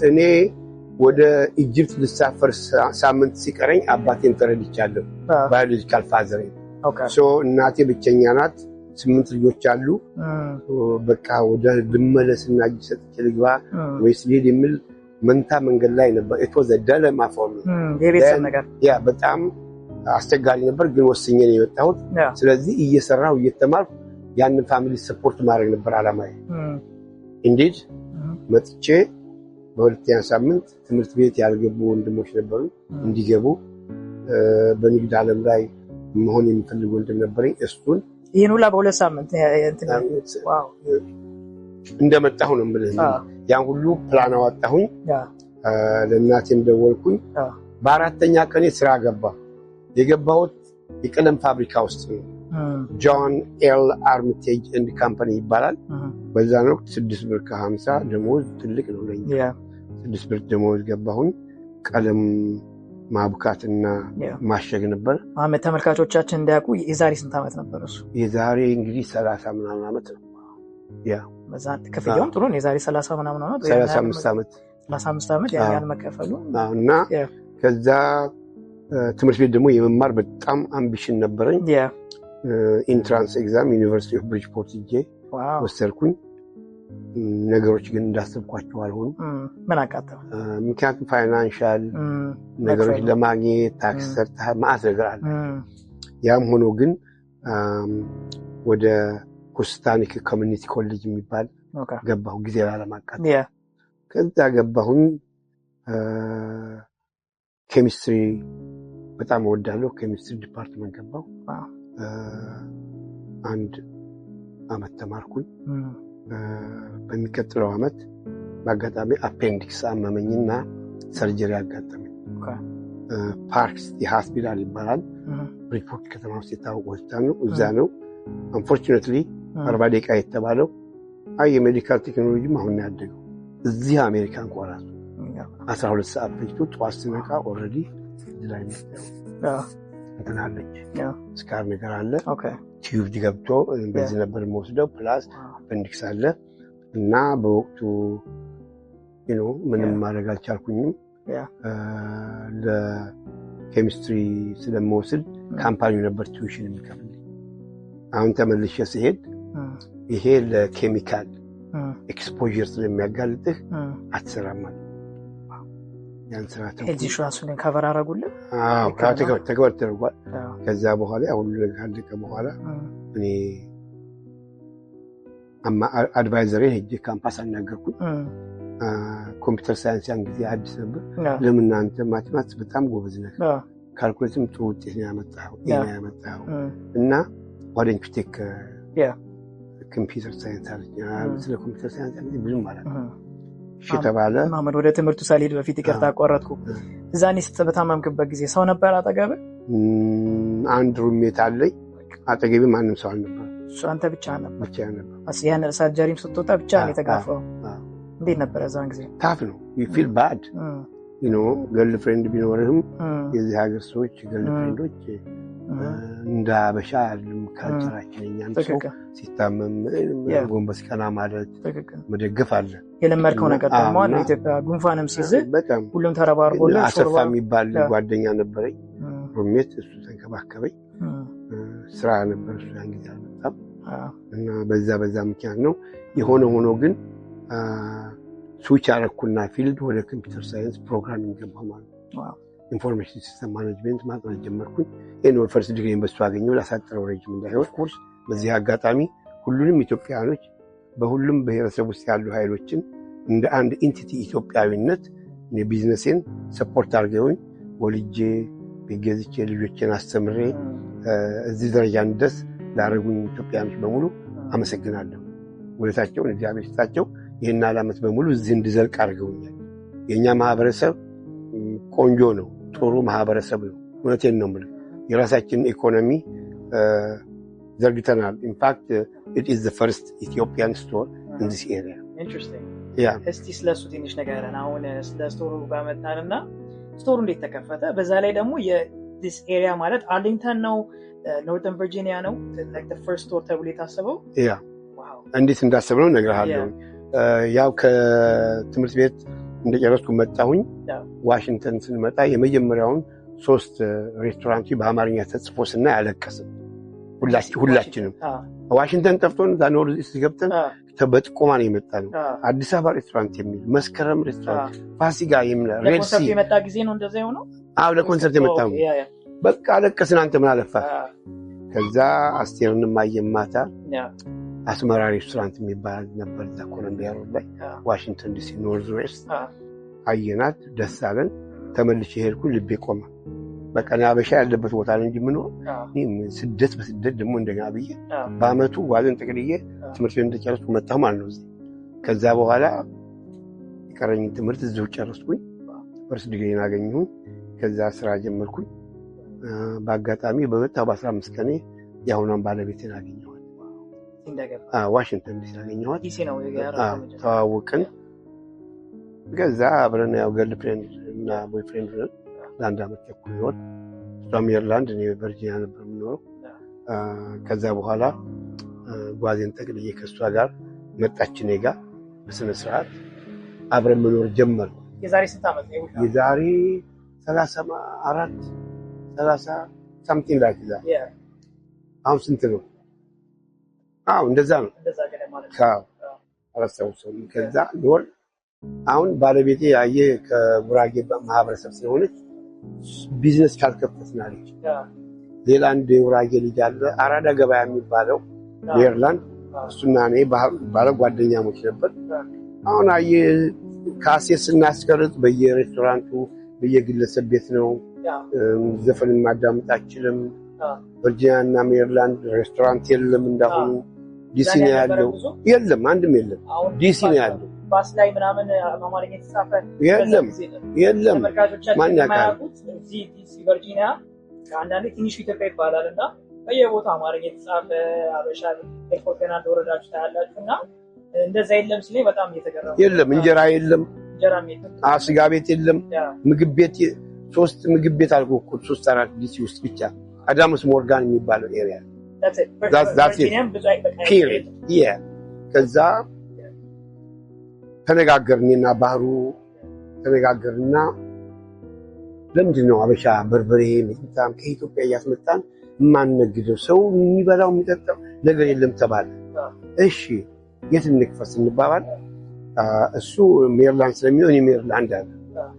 እኔ ወደ ኢጅፕት ልሳፈር ሳምንት ሲቀረኝ አባቴን ተረድቻለሁ። ባዮሎጂካል ፋዘር እናቴ ብቸኛ ናት። 8 ልጆች አሉ። በቃ ወደ ልመለስና እጅ ሰጥቼ ልግባ ወይስ ልሄድ የሚል መንታ መንገድ ላይ ነበር። ኢትወዘ ደለማ ፎርም የቤተሰብ ነገር በጣም አስቸጋሪ ነበር፣ ግን ወስኜ ነው የወጣሁት። ስለዚህ እየሰራሁ እየተማርኩ ያንን ፋሚሊ ሰፖርት ማድረግ ነበር አላማዬ። እንዴት መጥቼ በሁለተኛ ሳምንት ትምህርት ቤት ያልገቡ ወንድሞች ነበሩ እንዲገቡ። በንግድ ዓለም ላይ መሆን የሚፈልግ ወንድም ነበረኝ። እሱን ይሄን ሁላ በሁለት ሳምንት እንደመጣሁ ነው የምልህ። ያን ሁሉ ፕላን አወጣሁኝ። ለእናቴም ደወልኩኝ። በአራተኛ ቀኔ ስራ ገባ። የገባሁት የቀለም ፋብሪካ ውስጥ ነው። ጆን ኤል አርሚቴጅ ኤንድ ካምፓኒ ይባላል። በዛን ወቅት $6.50 ደሞዝ ትልቅ ነው ለኛ። $6 ደሞዝ ገባሁኝ። ቀለም ማቡካትና ማሸግ ነበር። ተመልካቾቻችን እንዲያውቁ የዛሬ ስንት ዓመት ነበር እሱ? የዛሬ እንግዲህ 30 ምናምን ዓመት ነው። በዛን ክፍያውም ጥሩ ነው። የዛሬ 30 ምናምን ዓመት 35 ዓመት ያን መከፈሉ እና ከዛ ትምህርት ቤት ደግሞ የመማር በጣም አምቢሽን ነበረኝ። ኢንትራንስ ኤግዛም ዩኒቨርሲቲ ኦፍ ብሪጅፖርት ሄጄ ወሰድኩኝ። ነገሮች ግን እንዳሰብኳቸው አልሆኑም። ምን አቃተው? ምክንያቱም ፋይናንሻል ነገሮች ለማግኘት ታክስ ሰርተህ ማአት ነገር አለ። ያም ሆኖ ግን ወደ ኮስታኒክ ኮሚኒቲ ኮሌጅ የሚባል ገባሁ፣ ጊዜ ላለማቃጠል። ከዛ ገባሁኝ። ኬሚስትሪ በጣም እወዳለሁ። ኬሚስትሪ ዲፓርትመንት ገባሁ። 1 ዓመት ተማርኩኝ። በሚቀጥለው ዓመት በአጋጣሚ አፔንዲክስ አመመኝና ሰርጀሪ አጋጠመኝ። ፓርክስ የሆስፒታል ይባላል። ብሪጅፖርት ከተማ ውስጥ የታወቀ ሆስፒታል ነው። እዛ ነው አንፎርቹኔትሊ 40 ደቂቃ የተባለው። የሜዲካል ቴክኖሎጂም አሁን ያደገው እዚህ አሜሪካ እንኳን ራሱ 12 ሰዓት ፈጅቶ ጠዋት ስነቃ ኦልሬዲ ላይ እንትን አለች፣ ስካር ነገር አለ። ቲዩብ ገብቶ በዚህ ነበር የምወስደው። ፕላስ አፔንዲክስ አለ እና በወቅቱ ምንም ማድረግ አልቻልኩኝም። ለኬሚስትሪ ስለምወስድ ካምፓኒው ነበር ቲዩሽን የሚከፍልኝ። አሁን ተመልሼ ሲሄድ ይሄ ለኬሚካል ኤክስፖዠር ስለሚያጋልጥህ አትሰራም ማለት ያን ስራ ሄልዝ ኢንሹራንሱን ግን ከቨር አደረጉልን? አዎ ተከበር ተደርጓል። ከዛ በኋላ ሁሉ ነገር ካለቀ በኋላ እኔ አድቫይዘሪ ሄጄ ካምፓስ አናገርኩኝ። ኮምፒውተር ሳይንስ ያን ጊዜ አዲስ ነበር። ለምን እናንተ ማቴማቲክስ በጣም ጎበዝ ነህ፣ ካልኩሌትም ጥሩ ውጤት ነው ያመጣኸው እና ዋደንቹ ቴክ ኮምፒውተር ሳይንስ አለኝ። ስለ ኮምፒውተር ሳይንስ ብዙም ማለት ነው እሺ ተባለ። ማመድ ወደ ትምህርቱ ሳልሄድ በፊት ይቅርታ አቋረጥኩ። እዛኔ በታመምክበት ጊዜ ሰው ነበር አጠገብህ? አንድ ሩሜት አለኝ አጠገቤ፣ ማንም ሰው አልነበር። እሱ አንተ ብቻ ነበር? ብቻ ነበር። ያን ሰርጀሪም ስትወጣ ብቻ ነው የተጋፋው? እንዴት ነበር እዛን ጊዜ? ታፍ ነው። you feel bad you know ገርል ፍሬንድ ቢኖርህም የዚህ ሀገር ሰዎች ገርል ፍሬንዶች እንደ አበሻ አይደለም ካልቸራችን። እኛም ሰው ሲታመም ጎንበስ ቀና ማለት መደገፍ አለ። የለመድከው ነገር ደግሞ አለ። ኢትዮጵያ ጉንፋንም ሲይዝ ሁሉም ተረባርቦልህ። አሰፋ የሚባል ጓደኛ ነበረኝ ሩሜት፣ እሱ ተንከባከበኝ። ስራ ነበር እሱ ያን ጊዜ አልመጣም እና በዛ ምክንያት ነው የሆነ ሆኖ ግን ስዊች አረኩና ፊልድ ወደ ኮምፒውተር ሳይንስ ፕሮግራሚንግ ገባሁ ማለት ነው። ኢንፎርሜሽን ሲስተም ማኔጅመንት ማጥናት ጀመርኩኝ። ይሄን ፈርስት ዲግሪን በሱ አገኘሁ። ላሳጥረው ረጅም እንዳይሆን ኮርስ። በዚህ አጋጣሚ ሁሉንም ኢትዮጵያውያኖች በሁሉም ብሔረሰብ ውስጥ ያሉ ኃይሎችን እንደ አንድ ኢንቲቲ ኢትዮጵያዊነት ቢዝነሴን ሰፖርት አድርገውኝ ወልጄ ቤገዝቼ ልጆቼን አስተምሬ እዚህ ደረጃ እንድደርስ ላደረጉኝ ኢትዮጵያውያኖች በሙሉ አመሰግናለሁ። ወለታቸውን እግዚአብሔር ይስጣቸው። ይህን ዓመት በሙሉ እዚህ እንድዘልቅ አድርገውኛል። የእኛ ማህበረሰብ ቆንጆ ነው፣ ጥሩ ማህበረሰብ ነው። እውነቴን ነው የምልህ። የራሳችንን ኢኮኖሚ ዘርግተናል። ኢንፋክት it is the first Ethiopian store in this area. Interesting. Yeah. እስቲ ስለሱ ትንሽ ንገረን። አሁን ስለ ስቶሩ ጋር መጣንና ስቶሩ እንዴት ተከፈተ? በዛ ላይ ደግሞ this area ማለት አርሊንግተን ነው፣ ኖርተርን ቨርጂኒያ ነው፣ like the first store ተብሎ የታሰበው? Yeah. Wow. እንዴት እንዳሰብነው እነግርሃለሁ። ያው ከትምህርት ቤት እንደጨረስኩ መጣሁኝ። ዋሽንግተን ስንመጣ የመጀመሪያውን 3 ሬስቶራንት በአማርኛ ተጽፎ ስናይ አለቀስን ሁላችንም። ዋሽንግተን ጠፍቶን እዛ ኖርዝ ኢስት ገብተን በጥቆማ ነው የመጣነው። አዲስ አበባ ሬስቶራንት የሚል መስከረም ሬስቶራንት፣ ፋሲካ የሚል ሬድ ሲ የመጣ ጊዜ ነው እንደዛ የሆነው? አዎ ለኮንሰርት የመጣው። በቃ አለቀስን። አንተ ምን አለፋ። ከዛ አስቴርንም አየማታ አስመራ ሬስቶራንት የሚባል ነበር እዛ ኮሎምቢያ ሮድ ላይ ዋሽንግተን ዲሲ ኖርዝ ዌስት። አየናት፣ ደስ አለን። ተመልሼ ሄድኩ። ልቤ ቆመ። በቃ አበሻ ያለበት ቦታ ላይ እንጂ ምን ነው ስደት በስደት ደግሞ እንደገና ብዬ በአመቱ ዋዘን ጠቅልዬ ትምህርት ቤት እንደጨረስኩ መጣሁ ማለት ነው እዚህ። ከዛ በኋላ የቀረኝ ትምህርት እዚሁ ጨረስኩኝ። ፈርስት ዲግሪን አገኘሁ። ከዛ ስራ ጀመርኩኝ። በአጋጣሚ በመጣሁ በ15 ቀኔ የአሁኗን ባለቤቴን አገኘኋት። ዋሽንግተን ዲሲ አገኘኋት። ተዋወቅን። ከዛ አብረን ያው ገርል ፍሬንድ እና ቦይ ፍሬንድ ነን ለአንድ አመት ተኩል ይሆን። እሷ ሜሪላንድ፣ እኔ ቨርጂኒያ ነበር የምኖረው። ከዛ በኋላ ጓዜን ጠቅልዬ ከእሷ ጋር መጣች እኔ ጋር በስነ ስርዓት አብረን መኖር ጀመር። የዛሬ ስንት ዓመት ነው? የዛሬ 30 ሳምቲንግ ላይ ይዛል። አሁን ስንት ነው? አዎ እንደዛ ነው። አላስታውሰውም። ከዛ ኖር አሁን ባለቤቴ ያየ ከጉራጌ ማህበረሰብ ስለሆነች ቢዝነስ ካልከፈትን አለች። ሌላ አንድ የጉራጌ ልጅ አለ አራዳ ገበያ የሚባለው ሜሪላንድ፣ እሱና እኔ ባለ ጓደኛሞች ነበር። አሁን አየ ካሴት ስናስቀርጽ በየሬስቶራንቱ በየግለሰብ ቤት ነው። ዘፈን ማዳመጥ አችልም። ቨርጂኒያ እና ሜሪላንድ ሬስቶራንት የለም እንዳሁኑ። ዲሲ ነው ያለው። የለም፣ አንድም የለም። ዲሲ ነው ያለው። ባስ ላይ ምናምን አማርኛ የተጻፈ የለም። ማን ያውቃል? እዚህ ዲሲ ቨርጂኒያ አንዳንዴ ትንሹ ኢትዮጵያ ይባላል እና በየቦታው አማርኛ የተጻፈ አበሻ ኤርፖርትና ወረዳችሁ ታያላችሁ እና እንደዛ የለም ሲለኝ በጣም እየተገረምኩ። የለም፣ እንጀራ የለም፣ ስጋ ቤት የለም፣ ምግብ ቤት 3 ምግብ ቤት አልኩህ እኮ 3-4 ዲሲ ውስጥ ብቻ አዳምስ ሞርጋን የሚባለው ኤሪያ ከዛ ተነጋገርንና ባህሩ ተነጋገርንና ለምንድን ነው አበሻ በርበሬ ሚጥሚጣም ከኢትዮጵያ እያስመጣን የማንነግደው? ሰው የሚበላው የሚጠጣው ነገር የለም ተባለ። እሺ የት እንክፈት እንባባል። እሱ ሜሪላንድ ስለሚሆን እኔ ሜሪላንድ አለ።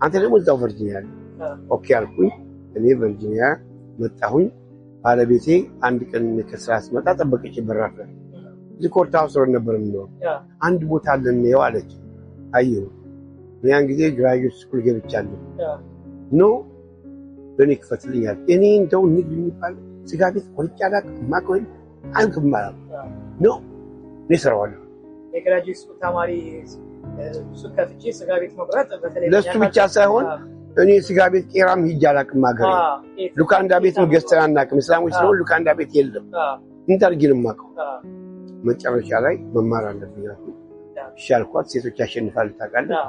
አንተ ደግሞ እዛው ቨርጂኒያ አለ። ኦኬ አልኩኝ። እኔ ቨርጂኒያ መጣሁኝ። ባለቤቴ አንድ ቀን ከስራ ስመጣ ጠበቀች በራፍ ሪኮርድ ሃውስ ነበር ነው አንድ ቦታ አለን ነው አለች። አየሁ ያን ጊዜ ግራጁዌት ስኩል ገብቻለሁ። ኖ ለኔ ክፈትልኛል። እኔ እንደው ንግድ የሚባል ስጋ ቤት ቆርጬ አላውቅም። ማቆይ አንከማራ ኖ ለስራዋለሁ የግራጁዌት ስኩል ተማሪ ሱቅ ከፍቼ ስጋ ቤት መቁረጥ በተለይ ለሱ ብቻ ሳይሆን እኔ ስጋ ቤት ቄራም ሂጅ አላውቅም። ሀገሬ ሉካንዳ ቤት ነው ገዝተን አናውቅም። እስላሞች ስለሆኑ ሉካንዳ ቤት የለም። እንዳርጊ ነው የማውቀው። መጨረሻ ላይ መማር አለብኝ አልኩኝ። እሺ አልኳት። ሴቶች ያሸንፋሉ ታውቃለህ።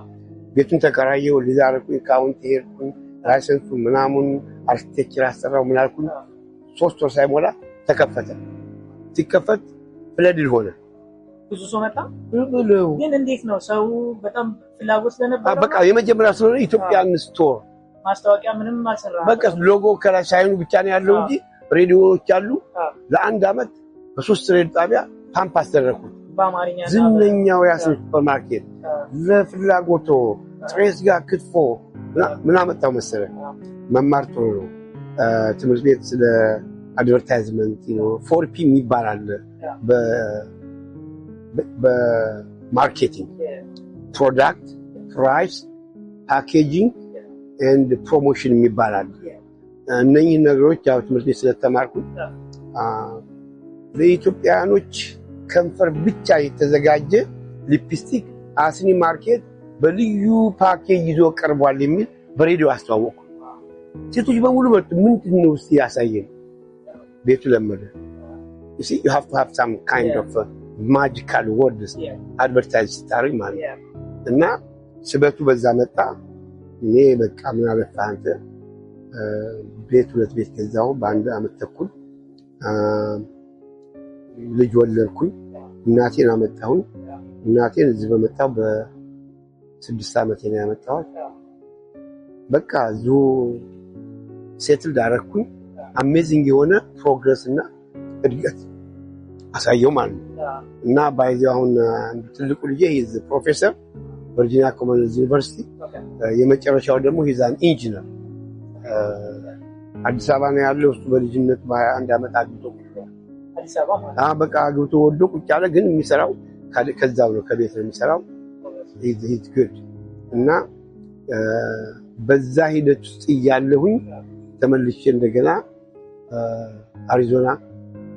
ቤቱን ተከራየሁ። ሊዛርኩኝ ካውንቲ ሄድኩኝ። ላይሰንሱ ምናምን አርኪቴክቸር አሰራው ምን አልኩኝ። 3 ወር ሳይሞላ ተከፈተ። ሲከፈት ፍለድል ሆነ። ብዙ ሰው መጣ። ግን እንዴት ነው ሰው በጣም ፍላጎት ስለነበረ በቃ የመጀመሪያ ስለሆነ ኢትዮጵያን ስቶር ማስታወቂያ ምንም አልሰራም። በቃ ሎጎ ከላይ ሳይኑ ብቻ ነው ያለው እንጂ ሬዲዮዎች አሉ። ለአንድ አመት በ3 ሬዲዮ ጣቢያ ፓምፕ አስደረኩት። በአማርኛ ዝነኛው ያስን ሱፐርማርኬት ለፍላጎቶ ጥሬ ስጋ ክትፎ ምን አመጣው መሰለህ? መማር ጥሩ ነው። ትምህርት ቤት ስለ አድቨርታይዝመንት ነው 4P የሚባል አለ በማርኬቲንግ ፕሮዳክት ፕራይስ ፓኬጂንግ ኤንድ ፕሮሞሽን የሚባል አለ። እነኚህ ነገሮች ያው ትምህርት ቤት ስለተማርኩ ለኢትዮጵያኖች ከንፈር ብቻ የተዘጋጀ ሊፕስቲክ አስኒ ማርኬት በልዩ ፓኬጅ ይዞ ቀርቧል የሚል በሬዲዮ አስተዋወቁ። ሴቶች በሙሉ መጡ። ምንድን ነው እስቲ ያሳየን። ቤቱ ለመደ። you see you have to have some kind of magical words advertise ስታደርግ ማለት እና ስበቱ በዛ መጣ። እኔ በቃ ምን አለፈህ አንተ ቤት 2 ቤት ገዛሁ በአንድ አመት ተኩል። ልጅ ወለድኩኝ። እናቴን አመጣሁኝ። እናቴን እዚህ በመጣሁ በ6 አመቴ ነው ያመጣሁት። በቃ ዙ ሴትል ዳረኩኝ። አሜዚንግ የሆነ ፕሮግረስ እና እድገት አሳየው ማለት ነው። እና ባይዘው አሁን ትልቁ ልጄ ይዝ ፕሮፌሰር ቨርጂኒያ ኮመንዌልዝ ዩኒቨርሲቲ፣ የመጨረሻው ደግሞ ሂዛን ኢንጂነር አዲስ አበባ ነው ያለው። እሱ በልጅነት በ21 አመት አግብቶ አዲስ አበባ ማለት በቃ አግብቶ ወዶ ቁጭ ያለ ግን የሚሰራው ከዛው ነው ከቤት ነው የሚሰራው። ሂዝ ጉድ እና በዛ ሂደት ውስጥ እያለሁኝ ተመልሼ እንደገና አሪዞና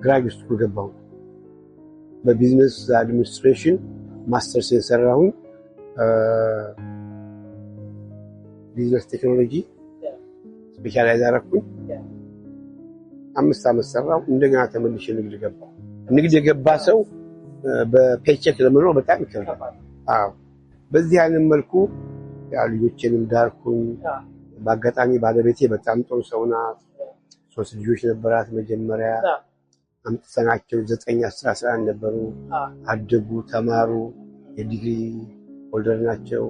ግራጁዌት ስኩል ገባሁ። በቢዝነስ አድሚኒስትሬሽን ማስተርስ የሰራሁኝ። ቢዝነስ ቴክኖሎጂ ስፔሻላይዝ አደረኩኝ። 5 አመት ሰራሁ። እንደገና ተመልሼ ንግድ ገባሁ። ንግድ የገባ ሰው በፔቼክ ለመኖር በጣም ይከብዳል። አዎ በዚህ አይነት መልኩ ያ ልጆቼንም ዳርኩኝ። በአጋጣሚ ባለቤቴ በጣም ጥሩ ሰው ናት። 3 ልጆች ነበራት። መጀመሪያ አምጥተናቸው 9፣ 10፣ 11 ነበሩ። አደጉ፣ ተማሩ፣ የዲግሪ ሆልደር ናቸው።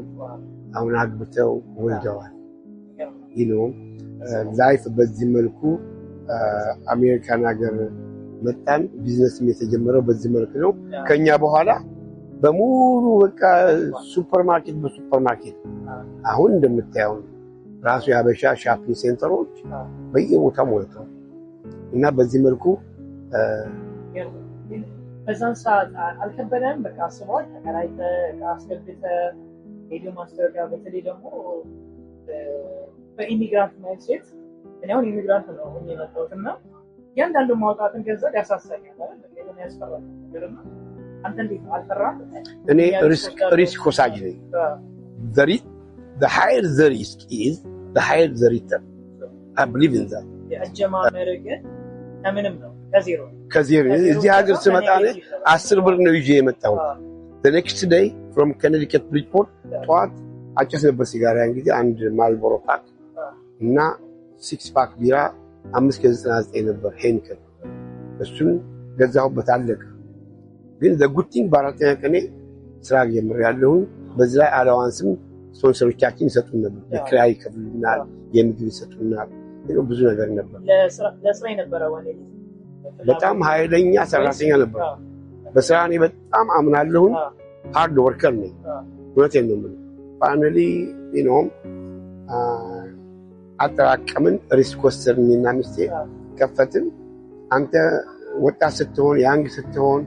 አሁን አግብተው ወልደዋል። ላይፍ በዚህ መልኩ አሜሪካን ሀገር መጣን። ቢዝነስም የተጀመረው በዚህ መልኩ ነው። ከኛ በኋላ በሙሉ በቃ ሱፐርማርኬት በሱፐርማርኬት አሁን እንደምታየው ራሱ የሀበሻ ሻፒንግ ሴንተሮች በየቦታው ሞልተዋል። እና በዚህ መልኩ በዛን ሰዓት አልከበደም። በቃ አስበዋል ተከራይተህ ዕቃ አስገብተህ ሬዲዮ ማስታወቂያ፣ በተለይ ደግሞ በኢሚግራንት ማይንድሴት እኔ አሁን ኢሚግራንት ነው ሆኜ የመጣሁት እና እያንዳንዱ ማውጣትን ገንዘብ ያሳሳኛል አይደል? ያስፈራል ነገርና አንተ እንዴት አልፈራም? እኔ ሪስክ ወሳጅ ነኝ። the higher the risk is the higher the return. I believe in that. የአጀማመር ግን ከምንም ነው ከዜሮ እዚህ ሀገር ስመጣ ነው 10 ብር ነው ይዤ የመጣሁት። the next day from Connecticut Bridgeport ጠዋት አጨስ ነበር ሲጋራ ያን ጊዜ አንድ ማልቦሮ ፓክ እና 6 ፓክ ቢራ 5.99 ነበር ሄንከን። እሱን ገዛሁበት አለቀ። ግን the good thing በአራተኛ ቀኔ ስራ ጀምሬያለሁ። በዚህ ላይ አላዋንስም ስፖንሰሮቻችን ይሰጡን ነበር። የክራይ ከፍሉናል፣ የምግብ ይሰጡናል። ብዙ ነገር ነበር። ለስራ የነበረ ወንዴ በጣም ኃይለኛ ሰራተኛ ነበር። በስራ እኔ በጣም አምናለሁ። ሃርድ ወርከር ነኝ። እውነቴን ነው የምልህ። ፋሚሊ አጠራቀምን ሪስክ ወሰድንና ሚስቴ ከፈትን። አንተ ወጣት ስትሆን ያንግ ስትሆን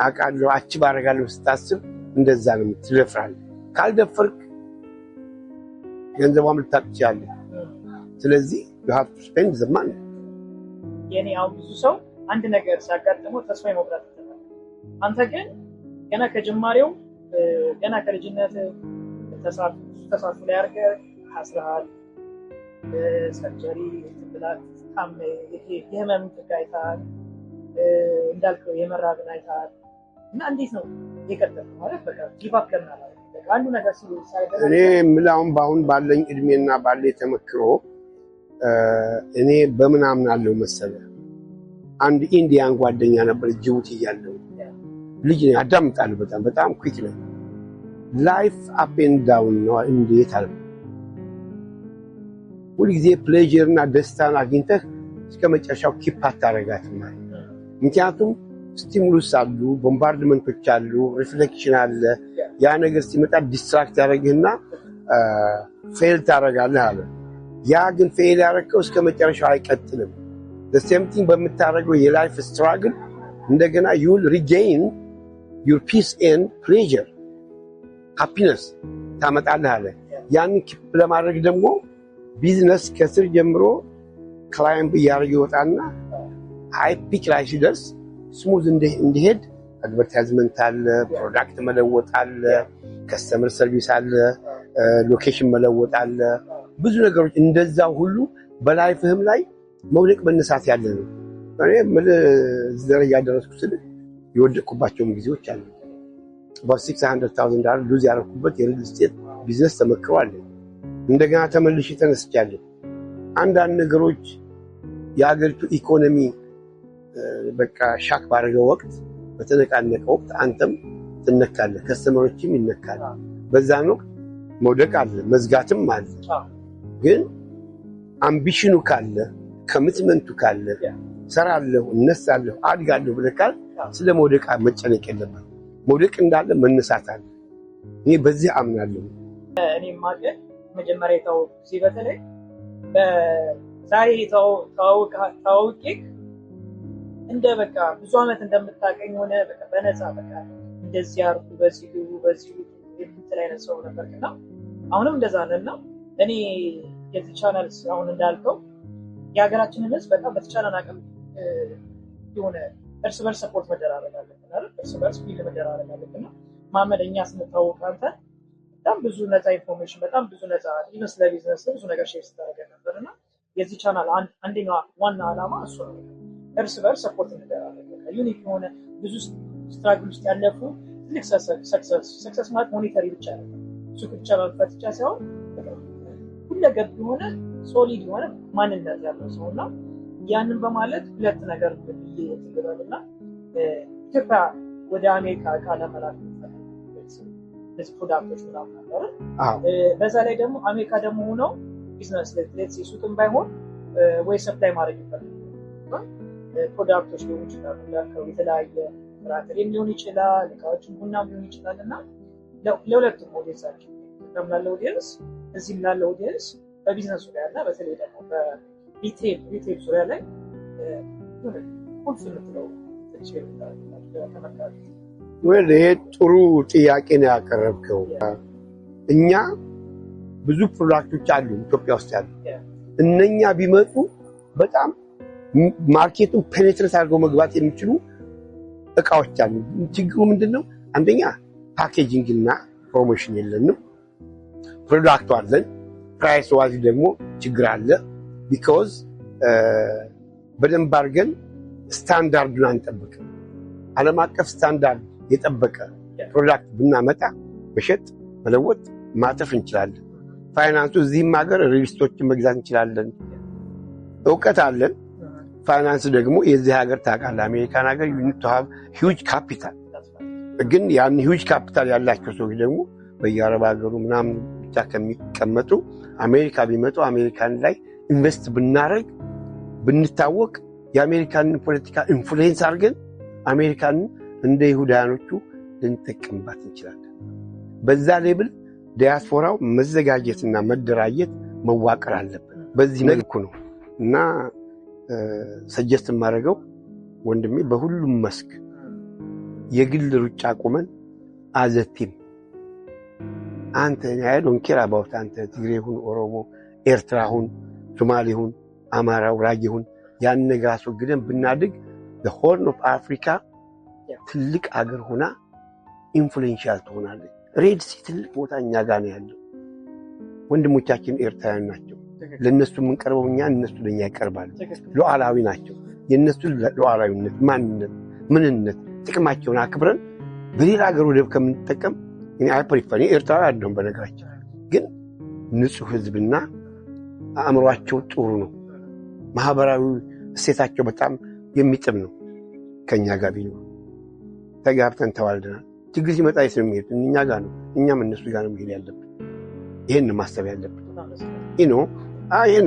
አቃለው አቺቭ አደርጋለሁ ስታስብ እንደዛ ነው ትደፍራለህ። ካልደፈርክ ገንዘቧም ልታጥቻለህ። ስለዚህ you have to spend the money። የኔ አሁን ብዙ ሰው አንድ ነገር ሲያጋጥመው ተስፋ የመቁረጥ ይችላል። አንተ ግን ገና ከጅማሬው ገና ከልጅነት ተሳትፎ ላይ አድርገህ አስራሃል። ሰርጀሪ ብላት ታም የህመም ጥቃይታል እንዳልከው የመራብን አይታል እና እንዴት ነው የቀጠለው ማለት በቃ ጊቫፕ ለምናለ በቃ አንዱ ነገር ሳይደረግ እኔ ምላውን ባሁን ባለኝ እድሜና ባለኝ ተመክሮ እኔ በምን አምናለሁ መሰለህ? አንድ ኢንዲያን ጓደኛ ነበር ጅቡቲ ያለው ልጅ ነው። አዳምጣለሁ በጣም ኩዊክ ነው። ላይፍ አፕ ኤንድ ዳውን ነው እንዴት አለ። ሁልጊዜ ፕሌዠር እና ደስታን አግኝተህ እስከ መጨረሻው ኪፕ አታረጋትም ማለት። ምክንያቱም ስቲሙሉስ አሉ፣ ቦምባርድመንቶች አሉ፣ ሪፍሌክሽን አለ። ያ ነገር ሲመጣ ዲስትራክት ያደርግህና ፌል ታደርጋለህ አለ። ያ ግን ፌል ያደረገው እስከ መጨረሻው አይቀጥልም። the same thing በምታደርገው የላይፍ ስትራግል እንደገና you will regain your peace and pleasure happiness ታመጣለህ አለ። ያንን ኪፕ ለማድረግ ደግሞ ቢዝነስ ከስር ጀምሮ ክላይምብ እያደረገ ይወጣና ሃይ ፒክ ላይ ሲደርስ ስሙዝ እንዲሄድ አድቨርታይዝመንት አለ፣ ፕሮዳክት መለወጥ አለ፣ ከስተመር ሰርቪስ አለ፣ ሎኬሽን መለወጥ አለ፣ ብዙ ነገሮች እንደዛ ሁሉ በላይፍህም ላይ መውደቅ መነሳት ያለ ነው። እኔ እዚህ ደረጃ ደረስኩ ስል የወደቅኩባቸውም ጊዜዎች አሉ። about $600,000 ሉዝ ያደረኩበት የሪል ስቴት ቢዝነስ ተመክሯል። እንደገና ተመልሼ ተነስቻለሁ። አንዳንድ ነገሮች የሀገሪቱ ኢኮኖሚ በቃ ሻክ ባደረገው ወቅት በተነቃነቀ ወቅት አንተም ትነካለህ፣ ከስተመሮችም ይነካል። በዛን ወቅት መውደቅ አለ፣ መዝጋትም አለ። ግን አምቢሽኑ ካለ ኮሚትመንቱ ካለ ሰራለሁ፣ እነሳለሁ፣ አድጋለሁ ብለህ ካል ስለ መውደቅ መጨነቅ የለብህም። መውደቅ እንዳለ መነሳት አለ። እኔ በዚህ አምናለሁ። እኔ ማለት መጀመሪያ ታውቅ በተለይ በዛሬ ታውቅ እንደ በቃ ብዙ አመት እንደምታቀኝ ሆነ በቃ በነፃ በቃ እንደዚህ አርጉ በዚህ የምትል አይነት ሰው ነበርና አሁንም እንደዛ ነውና እኔ የዚህ ቻናል አሁን እንዳልከው የሀገራችንን ህዝብ በጣም በተቻለን አቅም የሆነ እርስ በርስ ሰፖርት መደራረግ አለብን አይደል? እርስ በርስ ቢል መደራረግ አለብን። ማመድ እኛ ስንታወቅ አንተ በጣም ብዙ ነፃ ኢንፎርሜሽን በጣም ብዙ ነፃ ኢንቨስት ለቢዝነስ ብዙ ነገር ሼር ስታደርግ ነበርና የዚህ ቻናል አንደኛው ዋና ዓላማ እሱ ነው። እርስ በርስ ሰፖርት እንደራረግ ዩኒክ የሆነ ብዙ ስትራግል ውስጥ ያለፉ ትልቅ ሰክሰስ ማለት ሞኔታሪ ብቻ ነው። ሱቅ ብቻ ማፍራት ብቻ ሳይሆን ሁለገብ የሆነ ሶሊድ የሆነ ማንነት ያለው ሰውና ያንን በማለት ሁለት ነገር ብዬ ትግባልና ኢትዮጵያ ወደ አሜሪካ ካለመላክ ለዚህ ፕሮዳክቶች ምናምን ነበር። በዛ ላይ ደግሞ አሜሪካ ደግሞ ሆነው ቢዝነስ ሌትስ ሱቅም ባይሆን ወይ ሰፕላይ ማድረግ ይፈልጋል። ፕሮዳክቶች ሊሆኑ ይችላሉ፣ የተለያየ ፍራፍሬ ሊሆን ይችላል፣ እቃዎችን ቡናም ሊሆን ይችላል እና ለሁለቱም ኦዲየንሳችን ላለው ኦዲየንስ እዚህም ላለው ኦዲየንስ በቢዝነስ ዙሪያ እና በተለይ ደግሞ በሪቴል ዙሪያ ላይ ቁልፍ የምትለው ተመልካች ይሄ ጥሩ ጥያቄ ነው ያቀረብከው። እኛ ብዙ ፕሮዳክቶች አሉ ኢትዮጵያ ውስጥ ያሉ። እነኛ ቢመጡ በጣም ማርኬቱን ፔኔትሬት አድርገው መግባት የሚችሉ እቃዎች አሉ። ችግሩ ምንድነው? አንደኛ ፓኬጂንግ እና ፕሮሞሽን የለንም። ፕሮዳክቱ አለን፣ ፕራይስ ዋዚ ደግሞ ችግር አለ። ቢኮዝ በደንብ አድርገን ስታንዳርዱን አንጠብቅም። ዓለም አቀፍ ስታንዳርድ የጠበቀ ፕሮዳክት ብናመጣ መሸጥ፣ መለወጥ፣ ማተፍ እንችላለን። ፋይናንሱ እዚህም ሀገር ሪሊስቶችን መግዛት እንችላለን። እውቀት አለን። ፋይናንስ ደግሞ የዚህ ሀገር ታውቃለህ፣ አሜሪካን ሀገር ዩኒት ቱ ሃቭ ሂውጅ ካፒታል። ግን ያን ሂውጅ ካፒታል ያላቸው ሰዎች ደግሞ በየአረብ ሀገሩ ምናምን ብቻ ከሚቀመጡ አሜሪካ ቢመጡ አሜሪካን ላይ ኢንቨስት ብናደርግ ብንታወቅ የአሜሪካንን ፖለቲካ ኢንፍሉዌንስ አድርገን አሜሪካንን እንደ ይሁዳኖቹ ልንጠቀምባት እንችላለን። በዛ ሌብል ዲያስፖራው መዘጋጀትና መደራጀት መዋቀር አለበት። በዚህ መልኩ ነው እና ሰጀስት ማድረገው ወንድሜ በሁሉም መስክ የግል ሩጫ ቆመን አዘቲም አንተ ያይ ዶንት ኬር አባውት አንተ ትግሬ ሁን ኦሮሞ ኤርትራ ሁን ሶማሌ ሁን አማራ ጉራጌ ሁን ያን ነገር አስወግደን ብናድግ the horn of Africa ትልቅ አገር ሆና ኢንፍሉዌንሻል ትሆናለች። ሬድ ሲ ትልቅ ቦታ እኛ ጋር ነው ያለው። ወንድሞቻችን ኤርትራውያን ናቸው። ለነሱ የምንቀርበው እኛ እነሱ ለኛ ይቀርባሉ። ሉዓላዊ ናቸው። የነሱ ሉዓላዊነት ማንነት ምንነት ጥቅማቸውን አክብረን በሌላ ሀገር ወደብ ከምንጠቀም እኔ አይፕሪፈር ኤርትራዊ አይደለም በነገራችን ግን ንጹህ ህዝብና አእምሯቸው ጥሩ ነው። ማህበራዊ እሴታቸው በጣም የሚጥም ነው። ከኛ ጋር ቢኖር ተጋብተን ተዋልደናል። ችግር ሲመጣ ስለሚሄድ እኛ ጋር ነው እኛም እነሱ ጋር ነው መሄድ ያለብን። ይሄን ማሰብ ያለብን ይሄ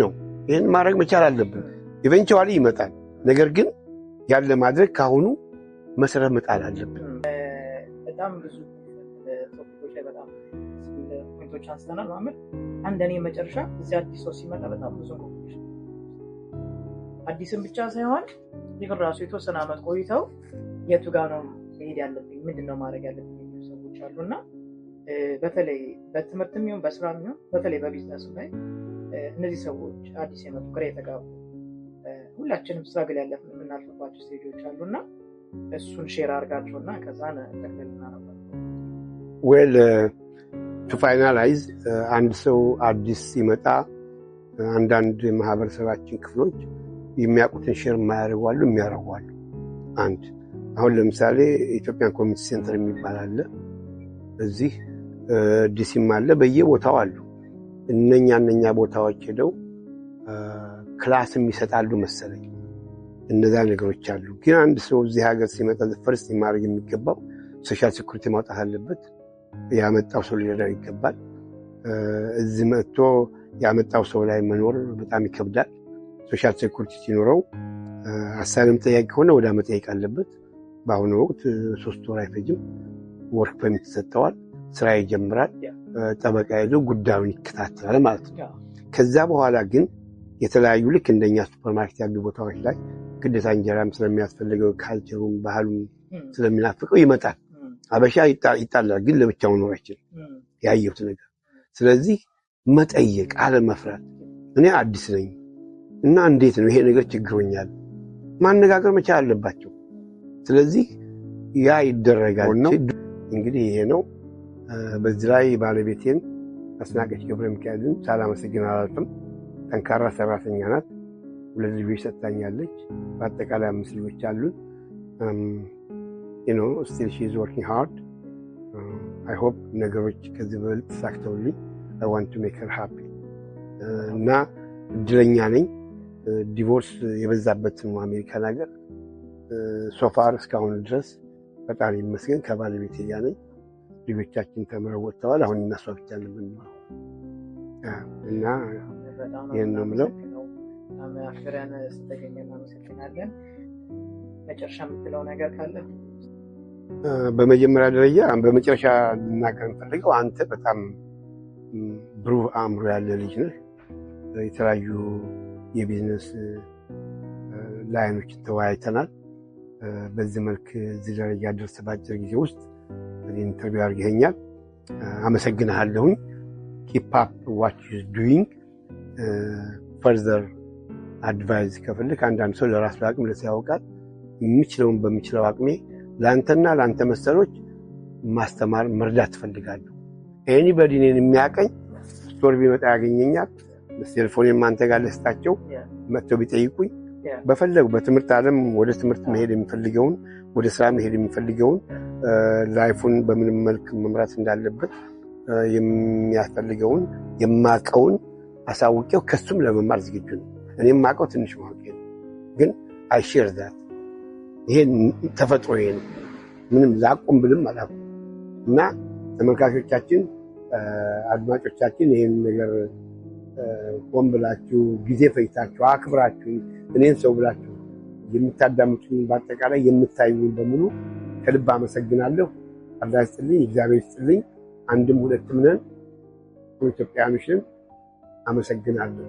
ነው። ይሄን ማድረግ መቻል አለብን። ኢቨንቹዋሊ ይመጣል። ነገር ግን ያለ ማድረግ ካሁኑ መሰረት መጣል አለብን። በጣም ብዙ ቶፒኮች ላይ በጣም ፖይንቶች አንስተናል ማለት አንደኔ መጨረሻ እዚህ አዲስ ሰው ሲመጣ በጣም ብዙ ኮንፊውዥን አዲስም ብቻ ሳይሆን ይሄን ራሱ የተወሰነ አመት ቆይተው የቱ ጋር ነው መሄድ ያለብኝ ምንድነው ማድረግ ያለብኝ የሚሉ ሰዎች አሉና በተለይ በትምህርትም ይሁን በስራም ይሁን በተለይ በቢዝነስ ላይ እነዚህ ሰዎች አዲስ የመጡ ግራ የተጋቡ ሁላችንም ስትራግል ያለፍን የምናልፍባቸው ስቴጆች አሉና እሱን ሼር አድርጋቸውና ከዛን ተከለልና ነበር ዌል ቱ ፋይናላይዝ አንድ ሰው አዲስ ሲመጣ አንዳንድ ማህበረሰባችን ክፍሎች የሚያውቁትን ሼር የማያደርጓሉ የሚያደርጓሉ። አንድ አሁን ለምሳሌ ኢትዮጵያን ኮሚኒቲ ሴንተር የሚባል አለ እዚህ ዲሲም አለ በየቦታው አሉ። እነኛ ቦታዎች ሄደው ክላስም ይሰጣሉ መሰለኝ። እነዛ ነገሮች አሉ። ግን አንድ ሰው እዚህ ሀገር ሲመጣ ፈርስት ማድረግ የሚገባው ሶሻል ሴኩሪቲ ማውጣት አለበት። ያመጣው ሰው ሊረዳው ይገባል። እዚህ መጥቶ ያመጣው ሰው ላይ መኖር በጣም ይከብዳል። ሶሻል ሴኩሪቲ ሲኖረው አሳይለም ጠያቂ ከሆነ ወደ መጠየቅ አለበት። በአሁኑ ወቅት 3 ወር አይፈጅም። ወርክ ፐርሚት ተሰጥቷል። ስራ ይጀምራል። ጠበቃ ይዞ ጉዳዩን ይከታተላል ማለት ነው። ከዛ በኋላ ግን የተለያዩ ልክ እንደኛ ሱፐርማርኬት ያሉ ቦታዎች ላይ ግዴታ እንጀራም ስለሚያስፈልገው ካልቸሩም ባህሉም ስለሚናፍቀው ይመጣል። አበሻ ይጣላል ግን ለብቻው ነው አይችልም ያየሁት ነገር። ስለዚህ መጠየቅ አለመፍራት። እኔ አዲስ ነኝ እና እንዴት ነው ይሄ ነገር ችግሮኛል ማነጋገር መቻል አለባቸው። ስለዚህ ያ ይደረጋል ነው እንግዲህ ይሄ ነው። በዚህ ላይ ባለቤቴን አስናቀች ገብረ ሚካኤልን ሳላመሰግን አላልፍም። ጠንካራ ሰራተኛ ናት። 2 ልጆች ሰጥታኛለች። በአጠቃላይ 5 ልጆች አሉን። still she is working hard. I hope ነገሮች ከዚህ በልጥ ተሳክተውልኝ I want to make her happy. እና እድለኛ ነኝ። ዲቮርስ የበዛበት ነው አሜሪካን ሀገር። ሶፋር እስካሁን ድረስ ፈጣሪ ይመስገን ከባለቤቴ ጋር ነኝ። ልጆቻችን ተምረው ወጥተዋል። አሁን እነሱ ብቻ ነው የምንኖረው እና ይሄን ነው የምለው። አፍረን ስለተገኘና መሰግናለን። መጨረሻ የምትለው ነገር ካለ? በመጀመሪያ ደረጃ በመጨረሻ ልናገር የምፈልገው አንተ በጣም ብሩህ አእምሮ ያለ ልጅ ነህ። የተለያዩ የቢዝነስ ላይኖች ተወያይተናል። በዚህ መልክ እዚህ ደረጃ ደርሰህ በአጭር ጊዜ ውስጥ ኢንተርቪው አድርገኸኛል። አመሰግንሃለሁኝ። ኪፕ አፕ ዋት ዩ ዱይንግ ፈርዘር አድቫይዝ ከፈልክ አንዳንድ ሰው ለራሱ አቅም ለሰው ያውቃል። የሚችለውን በሚችለው አቅሜ ለአንተና ለአንተ መሰሎች ማስተማር መርዳት ትፈልጋለሁ። ኤኒባዲ እኔን የሚያቀኝ ስቶር ቢመጣ ያገኘኛል። ቴሌፎኔን አንተ ጋር ልስጣቸው መጥተው ቢጠይቁኝ በፈለጉ በትምህርት ዓለም ወደ ትምህርት መሄድ የሚፈልገውን ወደ ስራ መሄድ የሚፈልገውን ላይፉን በምን መልክ መምራት እንዳለበት የሚያስፈልገውን የማቀውን አሳውቄው ከሱም ለመማር ዝግጁ ነው። እኔም ማቀው ትንሽ ማወቅ ነው ግን አይ ሼር ዛት ይሄ ተፈጥሮዬ ነው። ምንም ላቁም ብልም አላቁም እና ተመልካቾቻችን አድማጮቻችን ይሄን ነገር ቆም ብላችሁ ጊዜ ፈይታችሁ አክብራችሁ እኔን ሰው ብላችሁ የምታዳምጡኝ በአጠቃላይ የምታዩኝ በሙሉ ከልብ አመሰግናለሁ። አላህ ይስጥልኝ፣ እግዚአብሔር ይስጥልኝ። አንድም ሁለትም ነን። ኢትዮጵያኖችን አመሰግናለሁ።